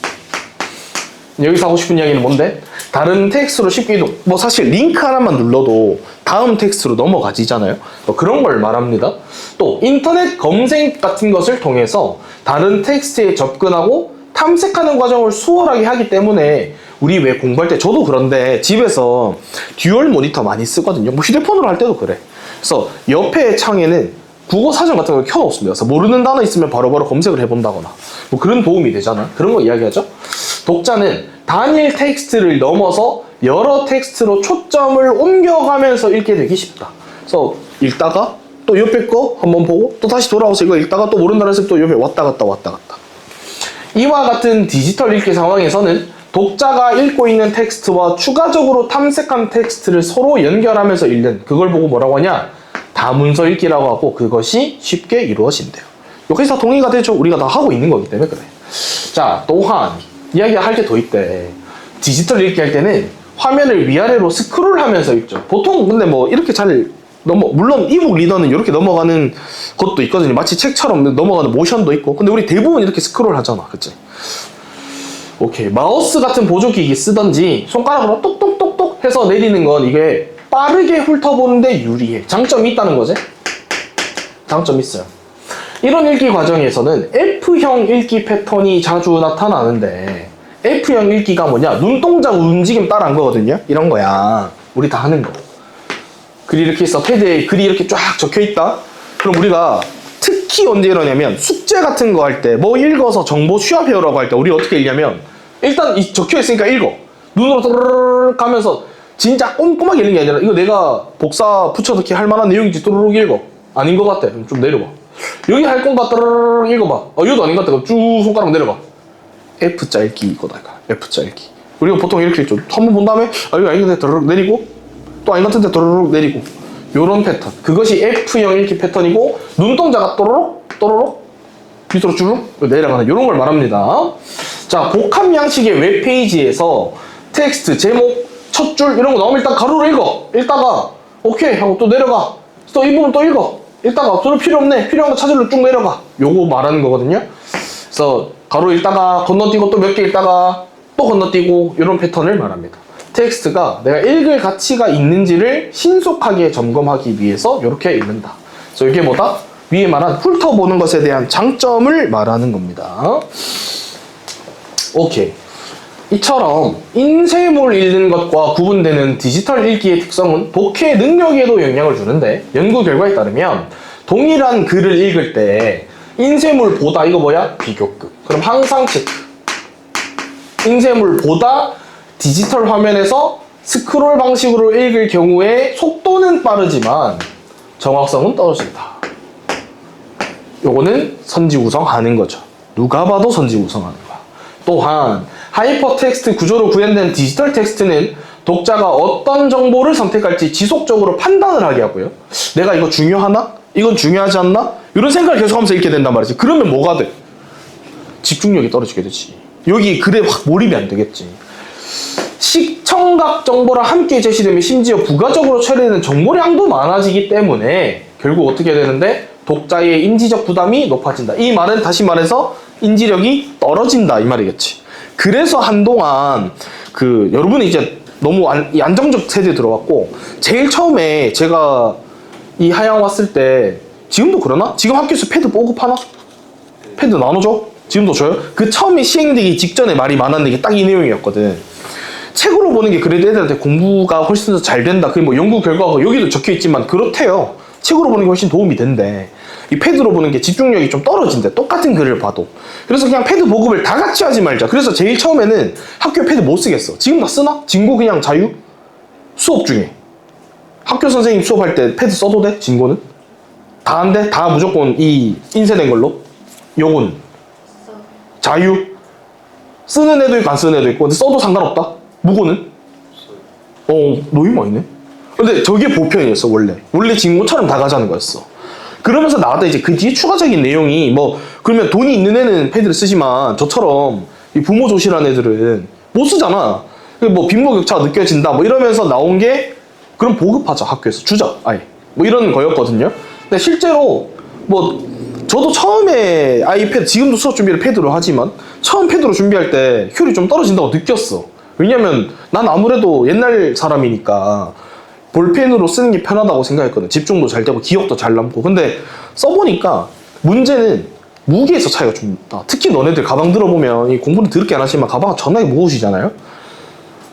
여기서 하고 싶은 이야기는 뭔데? 다른 텍스트로 쉽게 이동. 뭐 사실 링크 하나만 눌러도 다음 텍스트로 넘어가지잖아요. 그런 걸 말합니다. 또 인터넷 검색 같은 것을 통해서 다른 텍스트에 접근하고 탐색하는 과정을 수월하게 하기 때문에 우리 왜 공부할 때 저도 그런데 집에서 듀얼 모니터 많이 쓰거든요. 뭐 휴대폰으로 할 때도 그래. 그래서 옆에 창에는 국어 사전 같은 걸 켜놓습니다. 그래서 모르는 단어 있으면 바로바로 검색을 해본다거나 뭐 그런 도움이 되잖아. 그런 거 이야기하죠. 독자는 단일 텍스트를 넘어서 여러 텍스트로 초점을 옮겨가면서 읽게 되기 쉽다. 그래서 읽다가 또 옆에 거 한번 보고 또 다시 돌아와서 이거 읽다가 또 모른다는 해서 또 옆에 왔다 갔다. 이와 같은 디지털 읽기 상황에서는 독자가 읽고 있는 텍스트와 추가적으로 탐색한 텍스트를 서로 연결하면서 읽는 그걸 보고 뭐라고 하냐? 다문서 읽기라고 하고 그것이 쉽게 이루어진대요. 여기서 동의가 되죠. 우리가 다 하고 있는 거기 때문에 그래. 자, 또한 이야기할 게 더 있대. 디지털 읽기 할 때는 화면을 위아래로 스크롤하면서 읽죠. 보통 근데 뭐 이렇게 잘 물론 이북 리더는 이렇게 넘어가는 것도 있거든요. 마치 책처럼 넘어가는 모션도 있고. 근데 우리 대부분 이렇게 스크롤 하잖아. 그치? 오케이. 마우스 같은 보조기기 쓰던지 손가락으로 똑똑똑똑 해서 내리는 건 이게 빠르게 훑어보는데 유리해. 장점이 있다는 거지? 장점이 있어요. 이런 읽기 과정에서는 F형 읽기 패턴이 자주 나타나는데 F형 읽기가 뭐냐? 눈동자 움직임 따라한 거거든요. 이런 거야. 우리 다 하는 거. 글이 이렇게 있어. 패드에 글이 이렇게 쫙 적혀있다. 그럼 우리가 특히 언제 이러냐면 숙제 같은 거 할 때 뭐 읽어서 정보 취합해오라고 할 때 우리 어떻게 읽냐면 일단 이 적혀있으니까 읽어. 눈으로 또르르르 가면서 진짜 꼼꼼하게 읽는 게 아니라 이거 내가 복사 붙여넣기 할 만한 내용인지 또르륵 읽어. 아닌 것 같아. 그럼 좀 내려봐. 여기 할 건가 또르륵 읽어봐. 이것도 아닌 것 같아. 그럼 쭉 손가락 내려봐. F자 읽기 이거다. F자 읽기. 우리가 보통 이렇게 읽죠. 한번 본 다음에 이거 아닌데 또르륵 내리고 또 아닌 것 같은데 또르륵 내리고 요런 패턴. 그것이 F형 읽기 패턴이고 눈동자가 또르륵 또르륵 밑으로 쭉 내려가는 요런 걸 말합니다. 자, 복합 양식의 웹페이지에서 텍스트, 제목, 첫 줄 이런 거 나오면 일단 가로로 읽어. 읽다가 오케이 하고 또 내려가. 또 이 부분 또 읽어. 읽다가 별로 필요 없네. 필요한 거 찾으러 쭉 내려가. 요거 말하는 거거든요. 그래서 가로 읽다가 건너뛰고 또 몇 개 읽다가 또 건너뛰고 이런 패턴을 말합니다. 텍스트가 내가 읽을 가치가 있는지를 신속하게 점검하기 위해서 이렇게 읽는다. 그래서 이게 뭐다? 위에 말한 훑어보는 것에 대한 장점을 말하는 겁니다. 오케이. 이처럼 인쇄물 읽는 것과 구분되는 디지털 읽기의 특성은 독해 능력에도 영향을 주는데 연구 결과에 따르면 동일한 글을 읽을 때 인쇄물보다 이거 뭐야? 비교급. 그럼 항상 체크. 인쇄물보다 디지털 화면에서 스크롤 방식으로 읽을 경우에 속도는 빠르지만 정확성은 떨어진다. 요거는 선지구성하는 거죠. 누가 봐도 선지구성하는 거야. 또한 하이퍼텍스트 구조로 구현된 디지털 텍스트는 독자가 어떤 정보를 선택할지 지속적으로 판단을 하게 하고요. 내가 이거 중요하나? 이건 중요하지 않나? 이런 생각을 계속하면서 읽게 된단 말이지. 그러면 뭐가 돼? 집중력이 떨어지게 되지. 여기 글에 확 몰입이 안 되겠지. 시청각 정보랑 함께 제시되면 심지어 부가적으로 처리되는 정보량도 많아지기 때문에 결국 어떻게 되는데 독자의 인지적 부담이 높아진다. 이 말은 다시 말해서 인지력이 떨어진다 이 말이겠지. 그래서 한동안 여러분이 이제 너무 안정적 세대에 들어왔고 제일 처음에 제가 이 하양 왔을 때 지금도 그러나? 지금 학교에서 패드 보급하나? 패드 나눠줘? 지금도 줘요? 그 처음에 시행되기 직전에 말이 많았는데 이게 딱 이 내용이었거든. 책으로 보는 게 그래도 애들한테 공부가 훨씬 더 잘 된다. 그게 뭐 연구 결과가 여기도 적혀 있지만 그렇대요. 책으로 보는 게 훨씬 도움이 된대. 이 패드로 보는 게 집중력이 좀 떨어진대. 똑같은 글을 봐도. 그래서 그냥 패드 보급을 다 같이 하지 말자. 그래서 제일 처음에는 학교 패드 못 쓰겠어. 지금 다 쓰나? 진고 그냥 자유? 수업 중에. 학교 선생님 수업할 때 패드 써도 돼? 진고는? 다 안 돼? 다 무조건 이 인쇄된 걸로? 요건 자유? 쓰는 애도 있고 안 쓰는 애도 있고 근데 써도 상관없다? 무고는? 노임 아니네? 근데 저게 보편이었어 원래 진고처럼 다 가자는 거였어. 그러면서 나왔다 이제 그 뒤에 추가적인 내용이 뭐 그러면 돈이 있는 애는 패드를 쓰지만 저처럼 이 부모 조실한 애들은 못 쓰잖아. 뭐 빈부격차가 느껴진다 뭐 이러면서 나온 게 그럼 보급하자 학교에서 주자 아예 뭐 이런 거였거든요. 근데 실제로 뭐 저도 처음에 아이패드 지금도 수업 준비를 패드로 하지만 처음 패드로 준비할 때 효율이 좀 떨어진다고 느꼈어. 왜냐면 난 아무래도 옛날 사람이니까 볼펜으로 쓰는 게 편하다고 생각했거든. 집중도 잘 되고 기억도 잘 남고. 근데 써보니까 문제는 무게에서 차이가 좀 있다. 특히 너네들 가방 들어보면 이 공부는 더럽게 안 하시지만 가방은 전나게 무거우시잖아요.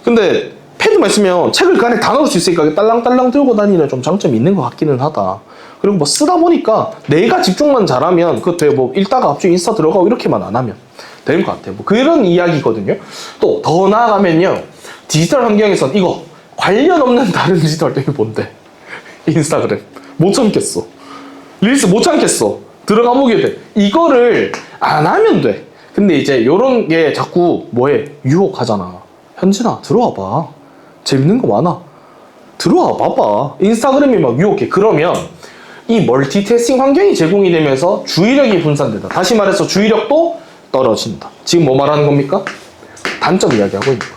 근데 패드만 있으면 책을 그 안에 다 넣을 수 있으니까 딸랑딸랑 들고 다니는 좀 장점이 있는 것 같기는 하다. 그리고 뭐 쓰다 보니까 내가 집중만 잘하면 그때 뭐 읽다가 갑자기 인스타 들어가고 이렇게만 안 하면 되는 것 같아요. 뭐 그런 이야기거든요. 또 더 나아가면요. 디지털 환경에선 이거 관련 없는 다른 디지털 활동이 뭔데? 인스타그램. 못 참겠어. 릴스 못 참겠어. 들어가 보게 돼. 이거를 안 하면 돼. 근데 이제 요런 게 자꾸 뭐해? 유혹하잖아. 현진아 들어와 봐. 재밌는 거 많아. 들어와 봐봐. 인스타그램이 막 유혹해. 그러면 이 멀티태스킹 환경이 제공이 되면서 주의력이 분산된다. 다시 말해서 주의력도 떨어진다. 지금 뭐 말하는 겁니까? 단점 이야기하고 있는 거예요.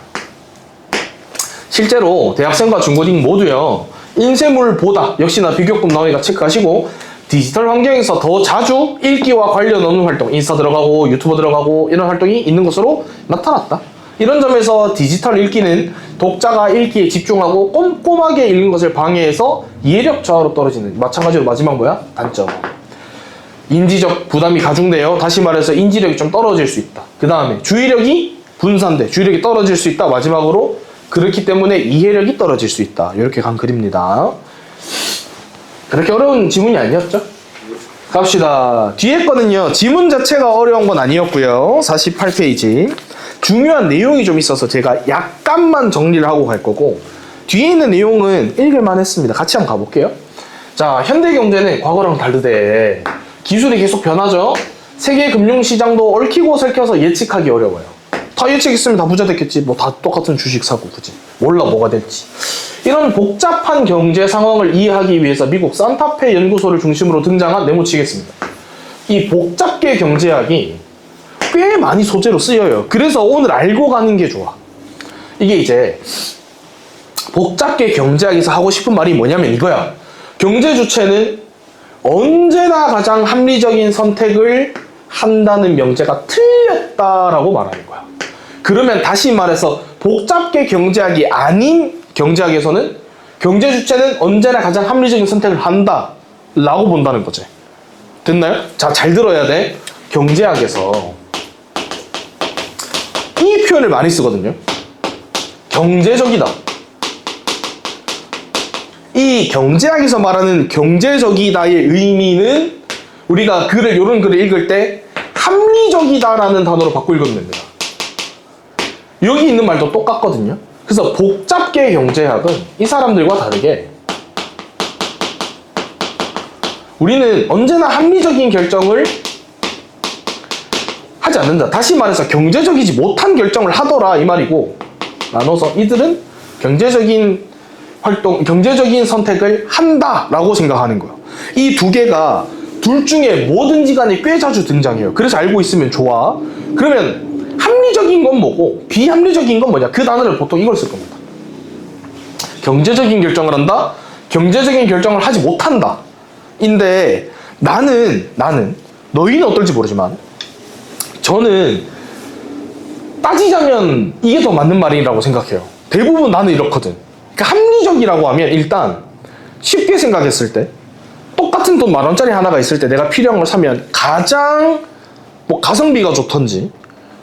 실제로 대학생과 중고딩 모두요, 인쇄물보다 역시나 비교급 나오니까 체크하시고, 디지털 환경에서 더 자주 읽기와 관련 없는 활동, 인스타 들어가고 유튜브 들어가고 이런 활동이 있는 것으로 나타났다. 이런 점에서 디지털 읽기는 독자가 읽기에 집중하고 꼼꼼하게 읽는 것을 방해해서 이해력 저하로 떨어지는, 마찬가지로 마지막 뭐야? 단점. 인지적 부담이 가중되어 다시 말해서 인지력이 좀 떨어질 수 있다. 그 다음에 주의력이 분산돼, 주의력이 떨어질 수 있다. 마지막으로 그렇기 때문에 이해력이 떨어질 수 있다. 이렇게 간 글입니다. 그렇게 어려운 지문이 아니었죠? 갑시다. 뒤에 거는요, 지문 자체가 어려운 건 아니었고요. 48페이지. 중요한 내용이 좀 있어서 제가 약간만 정리를 하고 갈 거고, 뒤에 있는 내용은 읽을만 했습니다. 같이 한번 가볼게요. 자, 현대경제는 과거랑 다르대. 기술이 계속 변하죠? 세계 금융시장도 얽히고 설켜서 예측하기 어려워요. 다 예측했으면 다 부자 됐겠지. 뭐 다 똑같은 주식 사고, 그지? 몰라 뭐가 될지. 이런 복잡한 경제 상황을 이해하기 위해서 미국 산타페 연구소를 중심으로 등장한 네모치겠습니다. 이 복잡계 경제학이 꽤 많이 소재로 쓰여요. 그래서 오늘 알고 가는 게 좋아. 이게 이제 복잡계 경제학에서 하고 싶은 말이 뭐냐면 이거야. 경제 주체는 언제나 가장 합리적인 선택을 한다는 명제가 틀렸다라고 말하는 거야. 그러면 다시 말해서 복잡계 경제학이 아닌 경제학에서는 경제 주체는 언제나 가장 합리적인 선택을 한다 라고 본다는 거지. 됐나요? 자, 잘 들어야 돼. 경제학에서 이 표현을 많이 쓰거든요. 경제적이다. 이 경제학에서 말하는 경제적이다의 의미는 우리가 이런 글을 읽을 때 합리적이다라는 단어로 바꿔 읽으면 됩니다. 여기 있는 말도 똑같거든요. 그래서 복잡계 경제학은 이 사람들과 다르게 우리는 언제나 합리적인 결정을 하지 않는다. 다시 말해서 경제적이지 못한 결정을 하더라 이 말이고, 나눠서 이들은 경제적인 활동, 경제적인 선택을 한다라고 생각하는 거예요. 이 두 개가 둘 중에 뭐든지 간에 꽤 자주 등장해요. 그래서 알고 있으면 좋아. 그러면 합리적인 건 뭐고 비합리적인 건 뭐냐? 그 단어를 보통 이걸 쓸 겁니다. 경제적인 결정을 한다, 경제적인 결정을 하지 못한다. 인데 나는 너희는 어떨지 모르지만 저는 따지자면 이게 더 맞는 말이라고 생각해요. 대부분 나는 이렇거든. 그러니까 합리적이라고 하면 일단 쉽게 생각했을 때 똑같은 돈 10,000원짜리 하나가 있을 때 내가 필요한 걸 사면 가장 뭐 가성비가 좋던지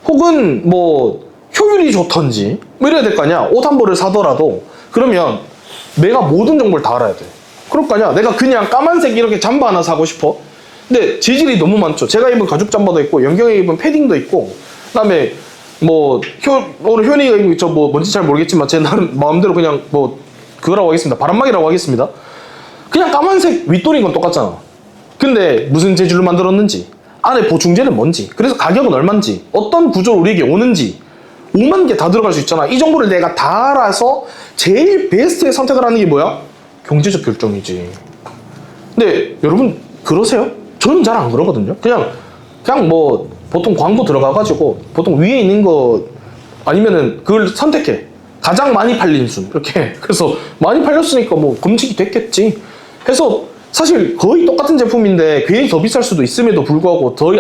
혹은 뭐 효율이 좋던지 뭐 이래야 될 거 아니야. 옷 한 벌을 사더라도 그러면 내가 모든 정보를 다 알아야 돼. 그럴 거 아니야. 내가 그냥 까만색 이렇게 잠바 하나 사고 싶어. 근데 재질이 너무 많죠. 제가 입은 가죽 잠바도 있고 영경이 입은 패딩도 있고 그다음에 뭐 오늘 효연이가 입은 저 뭐 뭔지 잘 모르겠지만 제 나름 마음대로 그냥 뭐 그거라고 하겠습니다. 바람막이라고 하겠습니다. 그냥 까만색 윗돌인 건 똑같잖아. 근데 무슨 재질로 만들었는지 안에 보충제는 뭔지 그래서 가격은 얼마인지 어떤 구조로 우리에게 오는지 5만 개 다 들어갈 수 있잖아. 이 정보를 내가 다 알아서 제일 베스트의 선택을 하는 게 뭐야? 경제적 결정이지. 근데 여러분 그러세요? 저는 잘 안 그러거든요. 그냥 뭐 보통 광고 들어가가지고 보통 위에 있는 거 아니면은 그걸 선택해. 가장 많이 팔린 순 이렇게. 그래서 많이 팔렸으니까 뭐 검증이 됐겠지. 해서 사실 거의 똑같은 제품인데 괜히 더 비쌀 수도 있음에도 불구하고 더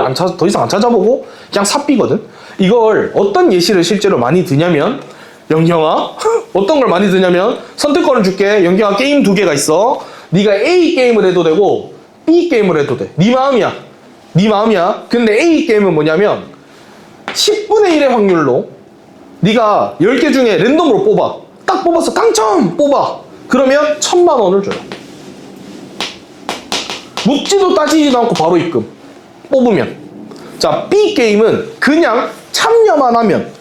이상 안 찾아보고 그냥 삽비거든. 이걸 어떤 예시를 실제로 많이 드냐면 영경아 어떤 걸 많이 드냐면 선택권을 줄게. 영경아 게임 2개가 있어. 네가 A 게임을 해도 되고 B 게임을 해도 돼. 네 마음이야. 네 마음이야. 근데 A 게임은 뭐냐면 10분의 1의 확률로 네가 10개 중에 랜덤으로 뽑아. 딱 뽑아서 당첨! 뽑아. 그러면 1,000만 원을 줘요. 묻지도 따지지도 않고 바로 입금. 뽑으면. 자, B 게임은 그냥 참여만 하면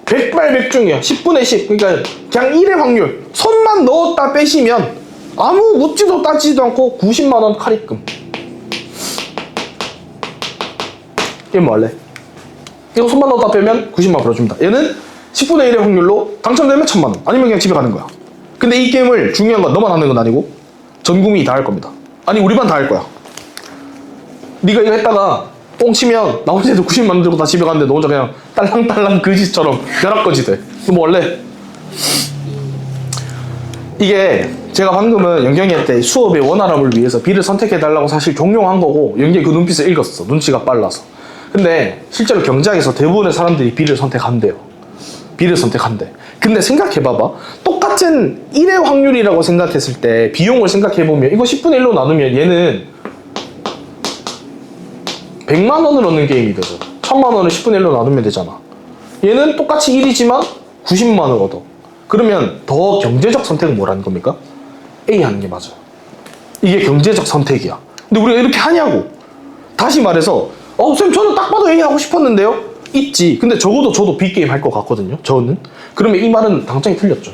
100발백중이야. 10분의 10. 그러니까 그냥 1의 확률. 손만 넣었다 빼시면 아무 묻지도 따지지도 않고 90만 원 칼입금. 얘 뭐 할래? 이거 손만 넣었다 빼면 90만 원 벌어줍니다. 얘는 10분의 1의 확률로 당첨되면 1,000만 원. 아니면 그냥 집에 가는 거야. 근데 이 게임을 중요한 건 너만 하는 건 아니고 전 국민이 다 할 겁니다. 아니 우리만 다 할 거야. 네가 이거 했다가 뻥치면 나 혼자도 90만 들고 다 집에 갔는데 너 혼자 그냥 딸랑딸랑 그지처럼 벼락거지 돼. 뭐 원래 이게 제가 방금은 영경이한테 수업의 원활함을 위해서 B를 선택해달라고 사실 종용한 거고 영경이 그 눈빛을 읽었어. 눈치가 빨라서. 근데 실제로 경제학에서 대부분의 사람들이 B를 선택한대요. B를 선택한대. 근데 생각해봐봐. 똑같은 1의 확률이라고 생각했을 때 비용을 생각해보면 이거 10분의 1로 나누면 얘는 100만 원을 얻는 게임이 되죠. 1000만 원을 10분의 1로 나누면 되잖아. 얘는 똑같이 1이지만 90만 원을 얻어. 그러면 더 경제적 선택은 뭐라는 겁니까? A 하는 게 맞아요. 이게 경제적 선택이야. 근데 우리가 이렇게 하냐고. 다시 말해서 쌤 저는 딱 봐도 A 하고 싶었는데요? 있지. 근데 적어도 저도 B게임 할 것 같거든요. 저는. 그러면 이 말은 당장이 틀렸죠.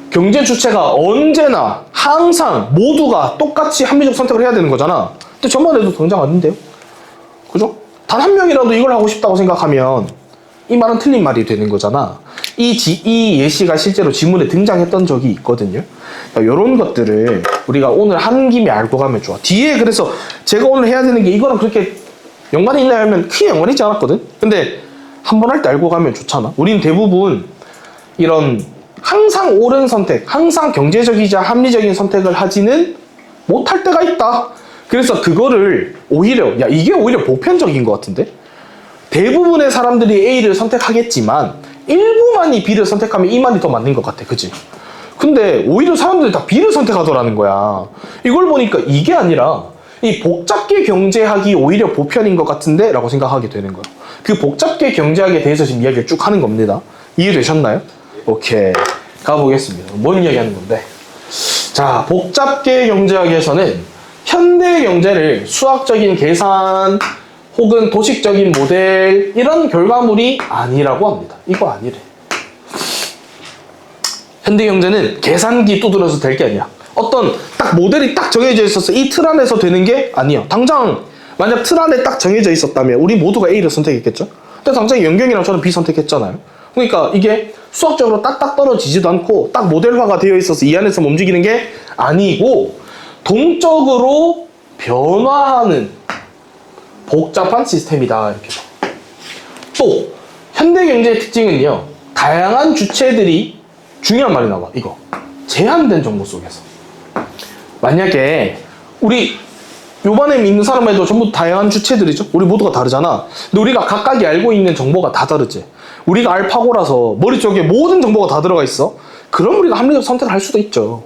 경제 주체가 언제나 항상 모두가 똑같이 합리적 선택을 해야 되는 거잖아. 근데 저만 해도 당장 아닌데요? 그죠? 단 한 명이라도 이걸 하고 싶다고 생각하면 이 말은 틀린 말이 되는 거잖아. 이 예시가 실제로 지문에 등장했던 적이 있거든요. 그러니까 이런 것들을 우리가 오늘 한 김에 알고 가면 좋아. 뒤에 그래서 제가 오늘 해야 되는 게 이거랑 그렇게 연관이 있냐 하면 크게 연관이 있지 않았거든. 근데 한 번 할 때 알고 가면 좋잖아. 우린 대부분 이런 항상 옳은 선택, 항상 경제적이자 합리적인 선택을 하지는 못할 때가 있다. 그래서 그거를 오히려 이게 오히려 보편적인 것 같은데? 대부분의 사람들이 A를 선택하겠지만 일부만이 B를 선택하면 이 말이 더 맞는 것 같아. 그치? 근데 오히려 사람들이 다 B를 선택하더라는 거야. 이걸 보니까 이게 아니라 이 복잡계 경제학이 오히려 보편인 것 같은데? 라고 생각하게 되는 거야. 그 복잡계 경제학에 대해서 지금 이야기를 쭉 하는 겁니다. 이해되셨나요? 오케이. 가보겠습니다. 뭔 이야기하는 건데? 자, 복잡계 경제학에서는 현대 경제를 수학적인 계산 혹은 도식적인 모델 이런 결과물이 아니라고 합니다. 이거 아니래. 현대 경제는 계산기 두드려서 될 게 아니야. 어떤 딱 모델이 딱 정해져 있어서 이 틀 안에서 되는 게 아니야. 당장 만약 틀 안에 딱 정해져 있었다면 우리 모두가 A를 선택했겠죠? 근데 당장 영경이랑 저는 B 선택했잖아요. 그러니까 이게 수학적으로 딱딱 떨어지지도 않고 딱 모델화가 되어 있어서 이 안에서 움직이는 게 아니고 동적으로 변화하는 복잡한 시스템이다. 이렇게. 또 현대 경제의 특징은요. 다양한 주체들이 중요한 말이 나와. 이거. 제한된 정보 속에서. 만약에 우리 요번에 있는 사람에도 전부 다양한 주체들이죠. 우리 모두가 다르잖아. 근데 우리가 각각이 알고 있는 정보가 다 다르지. 우리가 알파고라서 머릿속에 모든 정보가 다 들어가 있어. 그럼 우리가 합리적 선택을 할 수도 있죠.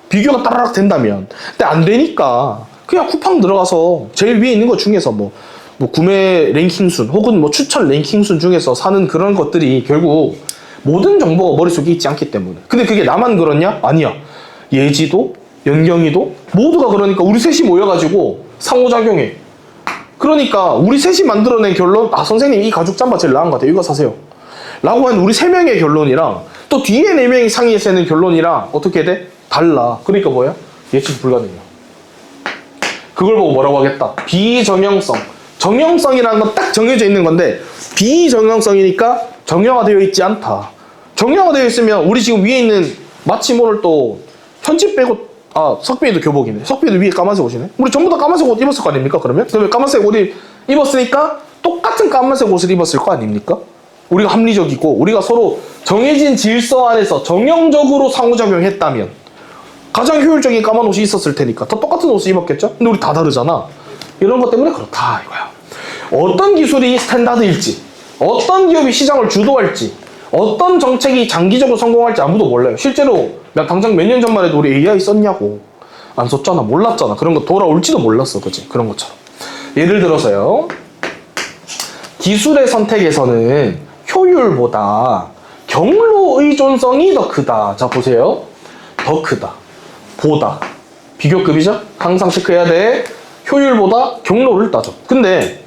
비교가 따라락 된다면. 근데 안 되니까 그냥 쿠팡 들어가서 제일 위에 있는 것 중에서 뭐 구매 랭킹 순 혹은 뭐 추천 랭킹 순 중에서 사는 그런 것들이 결국 모든 정보가 머릿속에 있지 않기 때문에. 근데 그게 나만 그렇냐? 아니야. 예지도 연경이도 모두가 그러니까 우리 셋이 모여가지고 상호작용해. 그러니까 우리 셋이 만들어낸 결론, 선생님 이 가죽 잠바 제일 나은 것 같아요. 이거 사세요. 라고 한 우리 세 명의 결론이랑 또 뒤에 네 명이 상의해서 내는 결론이랑 어떻게 돼? 달라. 그러니까 뭐야? 예측 불가능이야. 그걸 보고 뭐라고 하겠다? 비정형성. 정형성이라는 건 딱 정해져 있는 건데 비정형성이니까 정형화되어 있지 않다. 정형화되어 있으면 우리 지금 위에 있는 마침 오늘 또 현지 빼고 석빈이도 교복이네. 석빈이도 위에 까만색 옷이네. 우리 전부 다 까만색 옷 입었을 거 아닙니까? 그러면 까만색 옷을 입었으니까 똑같은 까만색 옷을 입었을 거 아닙니까? 우리가 합리적이고 우리가 서로 정해진 질서 안에서 정형적으로 상호작용했다면 가장 효율적인 까만 옷이 있었을 테니까 다 똑같은 옷을 입었겠죠? 근데 우리 다 다르잖아. 이런 것 때문에 그렇다 이거야. 어떤 기술이 스탠다드일지, 어떤 기업이 시장을 주도할지, 어떤 정책이 장기적으로 성공할지 아무도 몰라요. 실제로 당장 몇 년 전만 해도 우리 AI 썼냐고. 안 썼잖아. 몰랐잖아. 그런 거 돌아올지도 몰랐어. 그치? 그런 것처럼. 예를 들어서요. 기술의 선택에서는 효율보다 경로 의존성이 더 크다. 자, 보세요. 더 크다. 보다. 비교급이죠? 항상 체크해야 돼. 효율보다 경로를 따져. 근데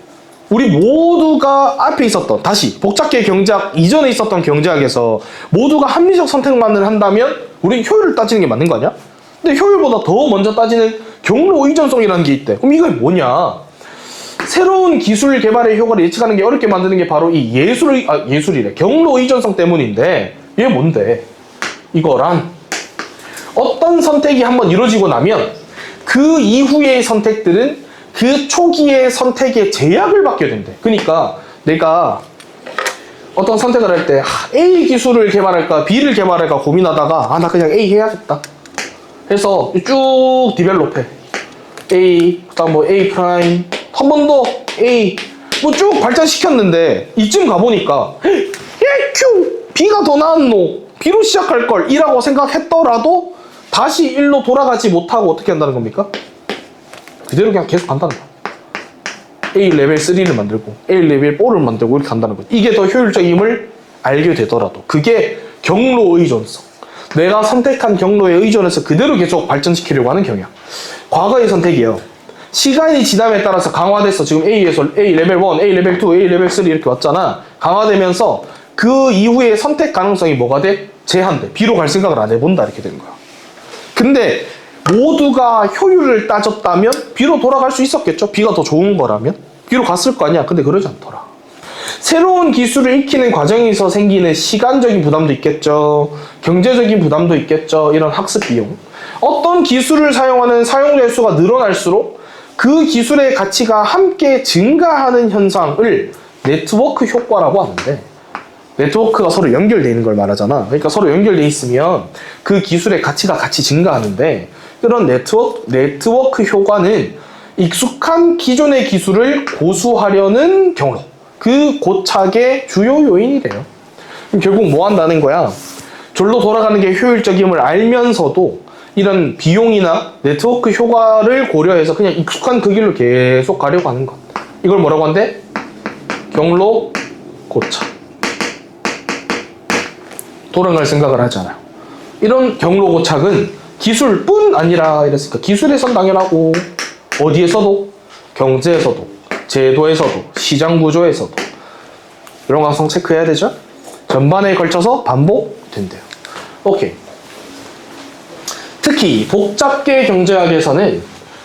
우리 모두가 앞에 있었던, 다시 복잡계 경제학 이전에 있었던 경제학에서 모두가 합리적 선택만을 한다면 우린 효율을 따지는 게 맞는 거 아니야? 근데 효율보다 더 먼저 따지는 경로 의존성이라는 게 있대. 그럼 이게 뭐냐? 새로운 기술 개발의 효과를 예측하는 게 어렵게 만드는 게 바로 이 예술이래. 경로 의존성 때문인데 이게 뭔데? 이거란 어떤 선택이 한번 이루어지고 나면 그 이후의 선택들은 그 초기의 선택에 제약을 받게 된대. 그러니까 내가 어떤 선택을 할 때 A 기술을 개발할까 B를 개발할까 고민하다가 나 그냥 A 해야겠다 해서 쭉 디벨롭해. A, 그다음 뭐 A 프라임, 한 번 더 A, 뭐 쭉 발전시켰는데 이쯤 가보니까 Q, B가 더 나았노, B로 시작할 걸 이라고 생각했더라도 다시 1로 돌아가지 못하고 어떻게 한다는 겁니까? 그대로 그냥 계속 간다는 거야. A 레벨 3를 만들고 A 레벨 4를 만들고 이렇게 간다는 거지. 이게 더 효율적임을 알게 되더라도 그게 경로 의존성. 내가 선택한 경로에 의존해서 그대로 계속 발전시키려고 하는 경향. 과거의 선택이요. 시간이 지남에 따라서 강화돼서 지금 A에서 A 레벨 1, A 레벨 2, A 레벨 3 이렇게 왔잖아. 강화되면서 그 이후에 선택 가능성이 뭐가 돼? 제한돼. B로 갈 생각을 안 해본다 이렇게 되는 거야. 근데 모두가 효율을 따졌다면 B로 돌아갈 수 있었겠죠? B가 더 좋은 거라면? B로 갔을 거 아니야. 근데 그러지 않더라. 새로운 기술을 익히는 과정에서 생기는 시간적인 부담도 있겠죠. 경제적인 부담도 있겠죠. 이런 학습 비용. 어떤 기술을 사용하는 사용자의 수가 늘어날수록 그 기술의 가치가 함께 증가하는 현상을 네트워크 효과라고 하는데, 네트워크가 서로 연결되어 있는 걸 말하잖아. 그러니까 서로 연결되어 있으면 그 기술의 가치가 같이 증가하는데, 그런 네트워크 효과는 익숙한 기존의 기술을 고수하려는 경로, 그 고착의 주요 요인이 돼요. 그럼 결국 뭐 한다는 거야? 절로 돌아가는 게 효율적임을 알면서도 이런 비용이나 네트워크 효과를 고려해서 그냥 익숙한 그 길로 계속 가려고 하는 것. 이걸 뭐라고 한대? 경로 고착. 돌아갈 생각을 하잖아요. 이런 경로 고착은 기술뿐 아니라 이랬으니까 기술에선 당연하고 어디에서도, 경제에서도, 제도에서도, 시장 구조에서도 이런 가능성 체크해야 되죠. 전반에 걸쳐서 반복된대요. 오케이. 특히 복잡계 경제학에서는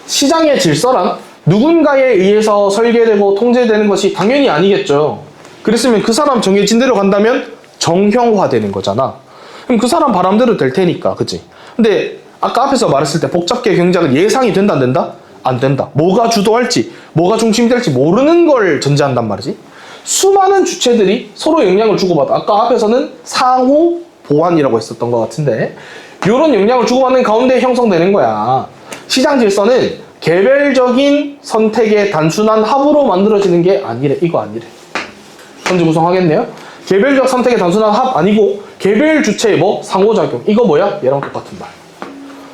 시장의 질서란 누군가에 의해서 설계되고 통제되는 것이 당연히 아니겠죠. 그랬으면 그 사람 정해진 대로 간다면 정형화되는 거잖아. 그럼 그 사람 바람대로 될 테니까, 그치? 근데 아까 앞에서 말했을 때 복잡계 경제학은 예상이 된다 안 된다? 안 된다. 뭐가 주도할지, 뭐가 중심이 될지 모르는 걸 전제한단 말이지. 수많은 주체들이 서로 영향을 주고받아. 아까 앞에서는 상호 보완이라고 했었던 것 같은데, 이런 영향을 주고받는 가운데 형성되는 거야. 시장 질서는 개별적인 선택의 단순한 합으로 만들어지는 게 아니래. 이거 아니래. 현재 구성하겠네요. 개별적 선택의 단순한 합 아니고 개별 주체의 뭐? 상호작용. 이거 뭐야? 얘랑 똑같은 말.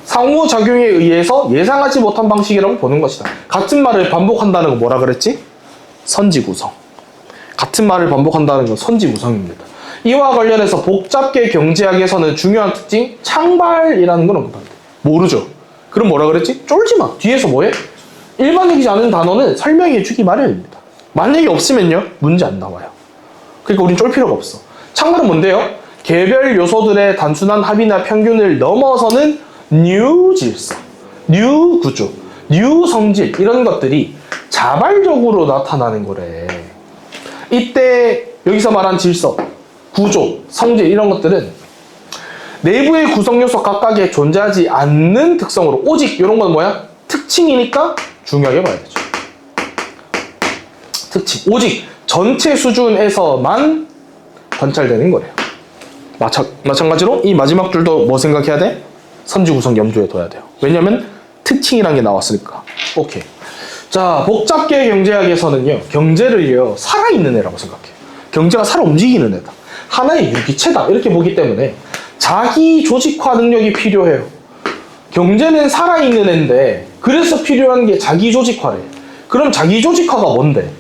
상호작용에 의해서 예상하지 못한 방식이라고 보는 것이다. 같은 말을 반복한다는 건 뭐라 그랬지? 선지구성. 같은 말을 반복한다는 건 선지구성입니다. 이와 관련해서 복잡계 경제학에서는 중요한 특징, 창발이라는 건 없는데 모르죠? 그럼 뭐라 그랬지? 쫄지 마. 뒤에서 뭐해? 일반적이지 않은 단어는 설명해 주기 마련입니다. 만약에 없으면요, 문제 안 나와요. 그러니까 우린 쫄 필요가 없어. 창발은 뭔데요? 개별 요소들의 단순한 합이나 평균을 넘어서는 뉴 질서, 뉴 구조, 뉴 성질 이런 것들이 자발적으로 나타나는 거래. 이때 여기서 말한 질서, 구조, 성질 이런 것들은 내부의 구성 요소 각각에 존재하지 않는 특성으로 오직 이런 건 뭐야? 특징이니까 중요하게 봐야 되죠. 특징, 오직 전체 수준에서만 관찰되는 거예요. 마찬가지로 이 마지막 줄도 뭐 생각해야 돼? 선지 구성 염두에 둬야 돼요. 왜냐면 특징이란 게 나왔으니까. 오케이. 자, 복잡계 경제학에서는요, 경제를요, 살아있는 애라고 생각해요. 경제가 살아 움직이는 애다. 하나의 유기체다. 이렇게 보기 때문에 자기 조직화 능력이 필요해요. 경제는 살아있는 애인데, 그래서 필요한 게 자기 조직화래. 그럼 자기 조직화가 뭔데?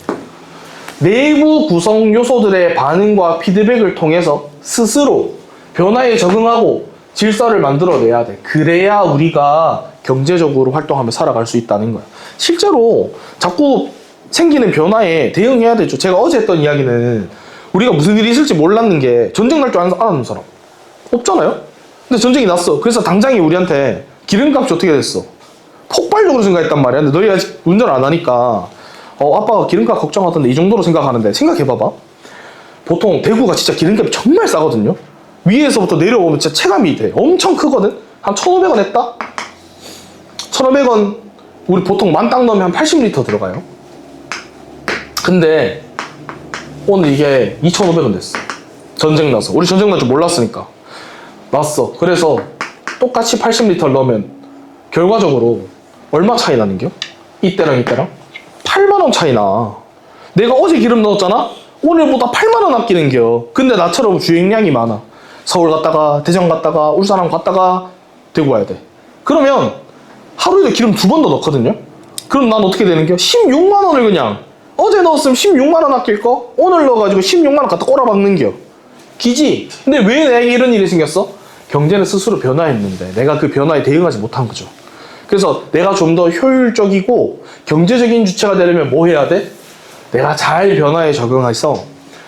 내부 구성 요소들의 반응과 피드백을 통해서 스스로 변화에 적응하고 질서를 만들어내야 돼. 그래야 우리가 경제적으로 활동하며 살아갈 수 있다는 거야. 실제로 자꾸 생기는 변화에 대응해야 되죠. 제가 어제 했던 이야기는 우리가 무슨 일이 있을지 몰랐는 게 전쟁 날 줄 아는 사람 없잖아요. 근데 전쟁이 났어. 그래서 당장에 우리한테 기름값이 어떻게 됐어? 폭발적으로 증가했단 말이야. 근데 너희 아직 운전을 안 하니까 아빠가 기름값 걱정하던데 이 정도로 생각하는데, 생각해봐봐. 보통 대구가 진짜 기름값이 정말 싸거든요. 위에서부터 내려오면 진짜 체감이 돼. 엄청 크거든. 한 1,500원 했다? 1,500원 우리 보통 만땅 넣으면 한 80리터 들어가요. 근데 오늘 이게 2,500원 됐어. 전쟁 나서. 우리 전쟁 날 줄 몰랐으니까. 났어. 그래서 똑같이 80리터를 넣으면 결과적으로 얼마 차이 나는겨? 이때랑 이때랑? 8만원 차이 나. 내가 어제 기름 넣었잖아? 오늘보다 8만원 아끼는겨. 근데 나처럼 주행량이 많아. 서울 갔다가 대전 갔다가 울산 갔다가 대구 와야 돼. 그러면 하루에 기름 2번 더 넣거든요? 그럼 난 어떻게 되는겨? 16만원을 그냥 어제 넣었으면 16만원 아낄 거 오늘 넣어가지고 16만원 갖다 꼬라박는겨. 기지? 근데 왜 내게 이런 일이 생겼어? 경제는 스스로 변화했는데 내가 그 변화에 대응하지 못한 거죠. 그래서 내가 좀 더 효율적이고 경제적인 주체가 되려면 뭐 해야 돼? 내가 잘 변화에 적응해서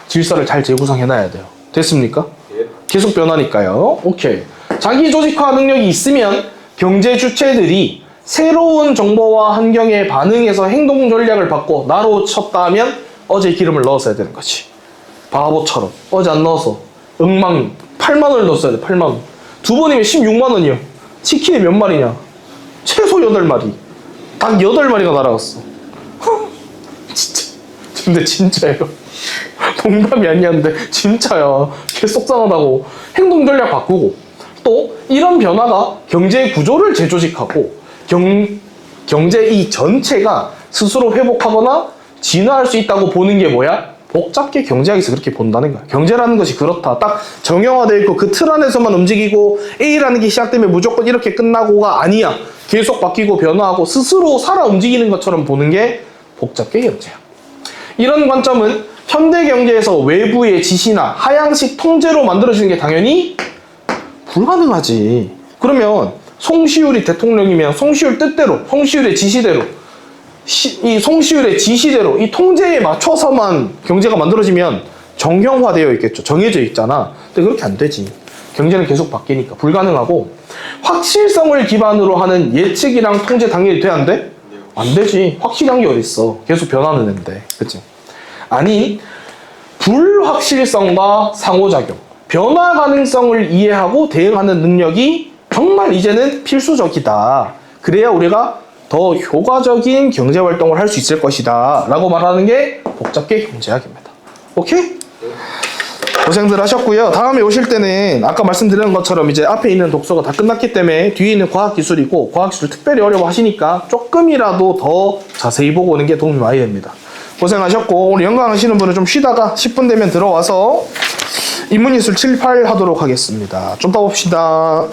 질서를 잘 재구성해놔야 돼요. 됐습니까?
예.
계속 변하니까요. 오케이. 자기 조직화 능력이 있으면 경제 주체들이 새로운 정보와 환경에 반응해서 행동 전략을 바꿔 나로 쳤다 하면 어제 기름을 넣었어야 되는 거지. 바보처럼 어제 안 넣어서 엉망 8만원을 넣었어야 돼. 8만원. 2번이면 16만원이요. 치킨이 몇 마리냐? 최소 8마리. 닭 8마리가 날아갔어. 진짜. 근데 진짜예요. 농담이 아니었는데 진짜야. 개 속상하다고. 행동 전략 바꾸고 또 이런 변화가 경제의 구조를 재조직하고 경제 이 전체가 스스로 회복하거나 진화할 수 있다고 보는 게 뭐야? 복잡하게 경제학에서 그렇게 본다는 거야. 경제라는 것이 그렇다. 딱 정형화되어 있고 그 틀 안에서만 움직이고 A라는 게 시작되면 무조건 이렇게 끝나고가 아니야. 계속 바뀌고 변화하고 스스로 살아 움직이는 것처럼 보는 게 복잡계 경제야. 이런 관점은 현대 경제에서 외부의 지시나 하향식 통제로 만들어지는 게 당연히 불가능하지. 그러면 송시율이 대통령이면 송시율 뜻대로, 송시율의 지시대로, 이 송시율의 지시대로 이 통제에 맞춰서만 경제가 만들어지면 정형화되어 있겠죠. 정해져 있잖아. 근데 그렇게 안 되지. 경제는 계속 바뀌니까 불가능하고 확실성을 기반으로 하는 예측이랑 통제 당연히 돼 안 돼? 안 되지. 확실한 게 어딨어. 계속 변하는 앤데. 그치? 아니 불확실성과 상호작용, 변화 가능성을 이해하고 대응하는 능력이 정말 이제는 필수적이다. 그래야 우리가 더 효과적인 경제활동을 할 수 있을 것이다 라고 말하는 게 복잡계 경제학입니다. 오케이? 고생들 하셨고요. 다음에 오실 때는 아까 말씀드린 것처럼 이제 앞에 있는 독서가 다 끝났기 때문에 뒤에 있는 과학기술이고 과학기술 특별히 어려워하시니까 조금이라도 더 자세히 보고 오는 게 도움이 많이 됩니다. 고생하셨고 오늘 연강하시는 분은 좀 쉬다가 10분 되면 들어와서 인문예술 7, 8 하도록 하겠습니다. 좀 더 봅시다.